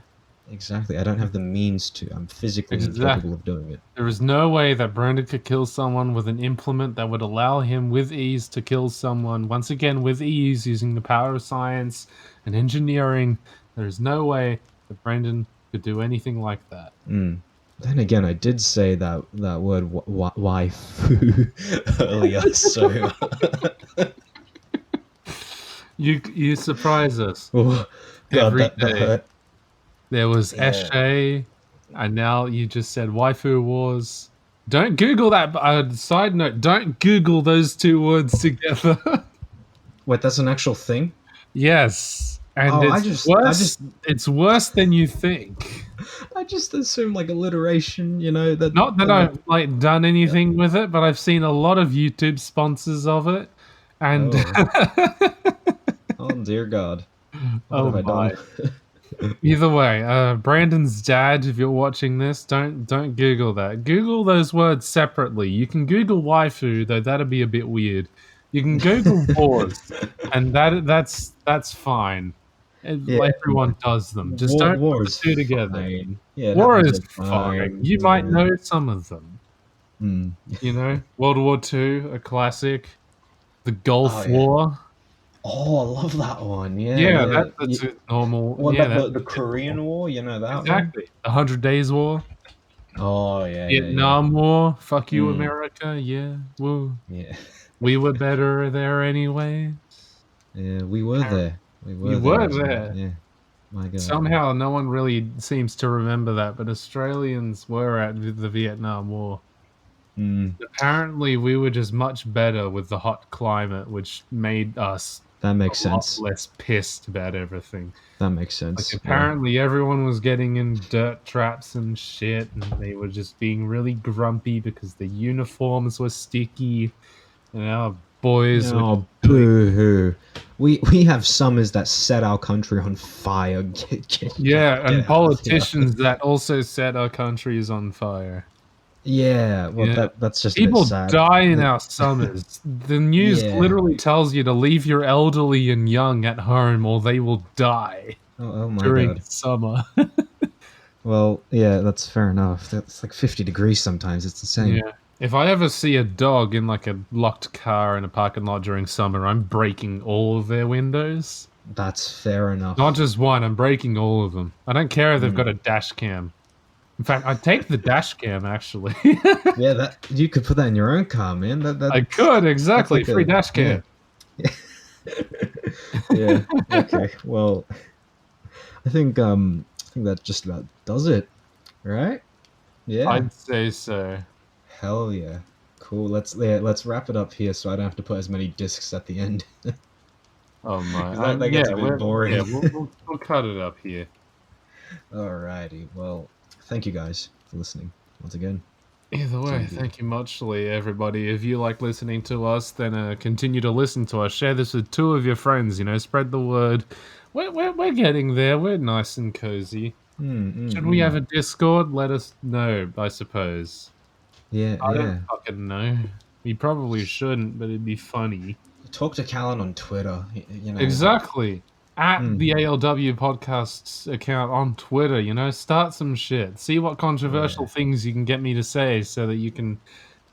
[SPEAKER 5] Exactly. I don't have the means to. I'm physically incapable of doing it.
[SPEAKER 1] There is no way that Brandon could kill someone with an implement that would allow him with ease to kill someone. Once again, with ease, using the power of science and engineering. There is no way that Brandon could do anything like that.
[SPEAKER 5] Then again, I did say that word waifu earlier, so
[SPEAKER 1] You surprise us
[SPEAKER 5] oh, God,
[SPEAKER 1] every
[SPEAKER 5] that
[SPEAKER 1] day.
[SPEAKER 5] hurt.
[SPEAKER 1] There was
[SPEAKER 5] Yeah.
[SPEAKER 1] Eshe, and now you just said waifu wars. Don't Google that. Side note: don't Google those two words together.
[SPEAKER 5] Wait, that's an actual thing?
[SPEAKER 1] Yes, and
[SPEAKER 5] Oh,
[SPEAKER 1] it's worse. It's worse than you think.
[SPEAKER 5] I just assumed like alliteration, you know, that
[SPEAKER 1] Not that
[SPEAKER 5] and
[SPEAKER 1] I've
[SPEAKER 5] that.
[SPEAKER 1] like done
[SPEAKER 5] Yeah.
[SPEAKER 1] anything with it, but I've seen a lot of YouTube sponsors of it, and
[SPEAKER 5] Oh, oh dear God, what
[SPEAKER 1] oh
[SPEAKER 5] have I
[SPEAKER 1] my.
[SPEAKER 5] done?
[SPEAKER 1] Either way, Brandon's dad, if you're watching this, don't Google that. Google those words separately. You can Google waifu, though that'd be a bit weird. You can Google wars, and that's fine.
[SPEAKER 5] Yeah,
[SPEAKER 1] Everyone does them. Just don't put
[SPEAKER 5] war
[SPEAKER 1] the
[SPEAKER 5] is
[SPEAKER 1] two together.
[SPEAKER 5] fine. Yeah, it
[SPEAKER 1] War
[SPEAKER 5] happens
[SPEAKER 1] is
[SPEAKER 5] all the
[SPEAKER 1] fine.
[SPEAKER 5] time.
[SPEAKER 1] You might
[SPEAKER 5] Yeah.
[SPEAKER 1] know some of them.
[SPEAKER 5] Hmm.
[SPEAKER 1] You know, World War II, a classic. The
[SPEAKER 5] Oh
[SPEAKER 1] Gulf
[SPEAKER 5] yeah.
[SPEAKER 1] War.
[SPEAKER 5] Oh, I love that one. Yeah,
[SPEAKER 1] Yeah,
[SPEAKER 5] yeah.
[SPEAKER 1] that's a normal.
[SPEAKER 5] What
[SPEAKER 1] Yeah,
[SPEAKER 5] about
[SPEAKER 1] that's
[SPEAKER 5] the
[SPEAKER 1] a typical.
[SPEAKER 5] Korean War? You know that one?
[SPEAKER 1] Exactly. The 100 Days War.
[SPEAKER 5] Oh yeah, yeah, yeah.
[SPEAKER 1] Vietnam War, fuck you,
[SPEAKER 5] Hmm.
[SPEAKER 1] America. Yeah, woo.
[SPEAKER 5] Yeah,
[SPEAKER 1] We were better there anyway.
[SPEAKER 5] yeah. We were there. We
[SPEAKER 1] You
[SPEAKER 5] were there
[SPEAKER 1] were
[SPEAKER 5] as well.
[SPEAKER 1] there.
[SPEAKER 5] Yeah. My God.
[SPEAKER 1] Somehow, no one really seems to remember that, but Australians were at the Vietnam War.
[SPEAKER 5] Hmm.
[SPEAKER 1] Apparently, we were just much better with the hot climate, which made us
[SPEAKER 5] That
[SPEAKER 1] a
[SPEAKER 5] makes
[SPEAKER 1] lot
[SPEAKER 5] sense.
[SPEAKER 1] less pissed about everything.
[SPEAKER 5] That makes
[SPEAKER 1] Like,
[SPEAKER 5] sense. Yeah.
[SPEAKER 1] apparently, everyone was getting in dirt traps and shit, and they were just being really grumpy because the uniforms were sticky, and our boys were just
[SPEAKER 5] Oh,
[SPEAKER 1] really.
[SPEAKER 5] boo hoo. We have summers that set our country on fire.
[SPEAKER 1] Yeah, and
[SPEAKER 5] Get out of here.
[SPEAKER 1] politicians that also set our countries on fire.
[SPEAKER 5] Yeah, well,
[SPEAKER 1] Yeah.
[SPEAKER 5] that's just a bit
[SPEAKER 1] People
[SPEAKER 5] sad.
[SPEAKER 1] die in our summers. The news
[SPEAKER 5] Yeah.
[SPEAKER 1] literally tells you to leave your elderly and young at home or they will die
[SPEAKER 5] Oh my
[SPEAKER 1] during
[SPEAKER 5] God.
[SPEAKER 1] summer.
[SPEAKER 5] Well, yeah, that's fair enough. That's like 50 degrees sometimes. It's insane.
[SPEAKER 1] Yeah. If I ever see a dog in like a locked car in a parking lot during summer, I'm breaking all of their windows.
[SPEAKER 5] That's fair enough.
[SPEAKER 1] Not just one, I'm breaking all of them. I don't care if they've got a dash cam. In fact, I'd take the dash cam, actually.
[SPEAKER 5] Yeah, that you could put that in your own car, man.
[SPEAKER 1] I could, exactly.
[SPEAKER 5] like
[SPEAKER 1] Free dash cam.
[SPEAKER 5] Yeah. Yeah. Okay. Well, I think that just about does it, right? Yeah.
[SPEAKER 1] I'd say so.
[SPEAKER 5] Hell yeah. Cool. Let's wrap it up here so I don't have to put as many discs at the end.
[SPEAKER 1] Oh my.
[SPEAKER 5] 'Cause that gets a bit boring.
[SPEAKER 1] Yeah, we'll cut it up here.
[SPEAKER 5] Alrighty. Well, thank you guys for listening once again.
[SPEAKER 1] Either way,
[SPEAKER 5] Indeed.
[SPEAKER 1] thank you muchly, everybody. If you like listening to us, then continue to listen to us. Share this with 2 of your friends. You know, spread the word. We're getting there. We're nice and cozy. Should we have a Discord? Let us know. I suppose.
[SPEAKER 5] Yeah,
[SPEAKER 1] I
[SPEAKER 5] yeah.
[SPEAKER 1] don't fucking know. We probably shouldn't, but it'd be funny.
[SPEAKER 5] Talk to Calan on Twitter. You know.
[SPEAKER 1] Exactly. At the ALW Podcasts account on Twitter, you know, start some shit. See what controversial things you can get me to say so that you can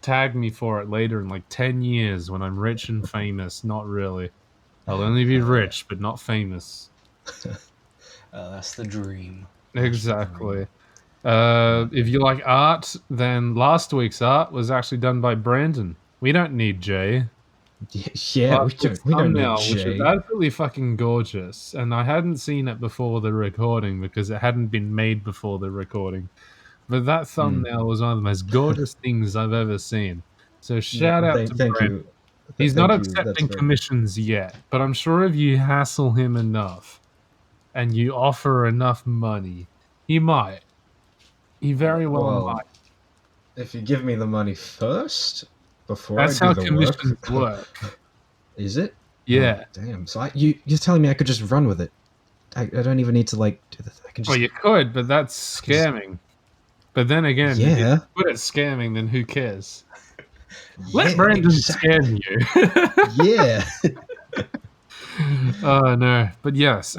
[SPEAKER 1] tag me for it later in like 10 years when I'm rich and famous. Not really. I'll only be rich, but not famous.
[SPEAKER 3] That's the dream.
[SPEAKER 1] Exactly. If you like art, then last week's art was actually done by Brandon. We don't need Jay.
[SPEAKER 5] Yeah,
[SPEAKER 1] But
[SPEAKER 5] we
[SPEAKER 1] this
[SPEAKER 5] don't need
[SPEAKER 1] thumbnail, which
[SPEAKER 5] Jay.
[SPEAKER 1] is absolutely fucking gorgeous, and I hadn't seen it before the recording because it hadn't been made before the recording. But that thumbnail was one of the most gorgeous things I've ever seen. So shout out to
[SPEAKER 5] Thank
[SPEAKER 1] Brent.
[SPEAKER 5] you.
[SPEAKER 1] He's
[SPEAKER 5] Thank
[SPEAKER 1] not
[SPEAKER 5] you. That's
[SPEAKER 1] accepting
[SPEAKER 5] very-
[SPEAKER 1] commissions yet, but I'm sure if you hassle him enough and you offer enough money, he might. He very well might.
[SPEAKER 5] If you give me the money first before
[SPEAKER 1] That's
[SPEAKER 5] I
[SPEAKER 1] how
[SPEAKER 5] do the
[SPEAKER 1] commissions
[SPEAKER 5] work.
[SPEAKER 1] work.
[SPEAKER 5] Is it?
[SPEAKER 1] Yeah.
[SPEAKER 5] Oh, damn. So you're telling me I could just run with it? I don't even need to like do the. I can just.
[SPEAKER 1] Well, you could, but that's scamming. But then again, if
[SPEAKER 5] Yeah.
[SPEAKER 1] you're good at scamming, then who cares? Let
[SPEAKER 5] Yeah,
[SPEAKER 1] Brandon
[SPEAKER 5] exactly.
[SPEAKER 1] scam you.
[SPEAKER 5] Yeah.
[SPEAKER 1] Oh, no. But yes,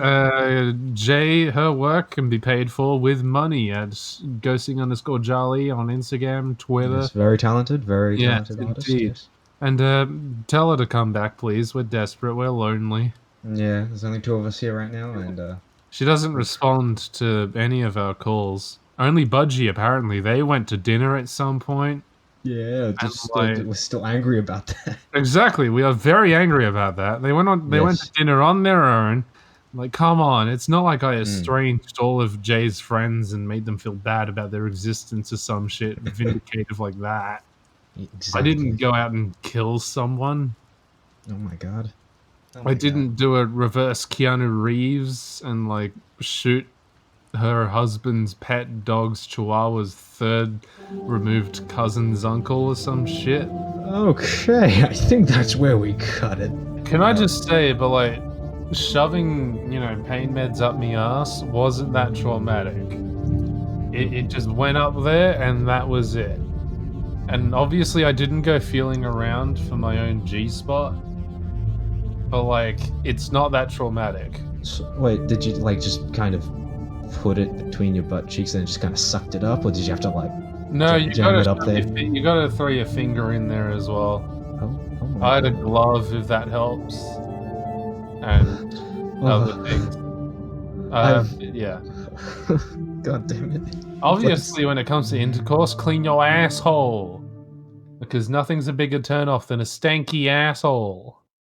[SPEAKER 1] Jay, her work can be paid for with money at ghosting_Jolly on Instagram, Twitter.
[SPEAKER 5] Yes, very talented. Very
[SPEAKER 1] Yes,
[SPEAKER 5] talented artist.
[SPEAKER 1] indeed.
[SPEAKER 5] Yes.
[SPEAKER 1] And tell her to come back, please. We're desperate. We're lonely.
[SPEAKER 5] Yeah. There's only 2 of us here right now, and
[SPEAKER 1] She doesn't respond to any of our calls. only Budgie, apparently. They went to dinner at some point.
[SPEAKER 5] Yeah, just
[SPEAKER 1] like-
[SPEAKER 5] we're still angry about that.
[SPEAKER 1] Exactly. We are very angry about that. They went
[SPEAKER 5] Yes.
[SPEAKER 1] to dinner on their own. Like, come on. It's not like I estranged all of Jay's friends and made them feel bad about their existence or some shit vindicative like that.
[SPEAKER 5] Exactly.
[SPEAKER 1] I didn't go out and kill someone.
[SPEAKER 5] Oh my god.
[SPEAKER 1] I didn't do a reverse Keanu Reeves and, like, shoot her husband's pet dog's chihuahua's third removed cousin's uncle or some shit.
[SPEAKER 5] Okay, I think that's where we cut it.
[SPEAKER 1] Can I just say, but like, shoving, pain meds up me ass wasn't that traumatic. It just went up there and that was it. And obviously I didn't go feeling around for my own G-spot. But like, it's not that traumatic.
[SPEAKER 5] So, wait, did you like just kind of put it between your butt cheeks and just kind of sucked it up, or did you have to like
[SPEAKER 1] No,
[SPEAKER 5] jam it up there?
[SPEAKER 1] You gotta throw your finger in there as well.
[SPEAKER 5] Oh my
[SPEAKER 1] I had a
[SPEAKER 5] God.
[SPEAKER 1] glove if that helps. And other things. Yeah.
[SPEAKER 5] God damn it.
[SPEAKER 1] Obviously, when it comes to intercourse, clean your asshole. Because nothing's a bigger turnoff than a stanky asshole.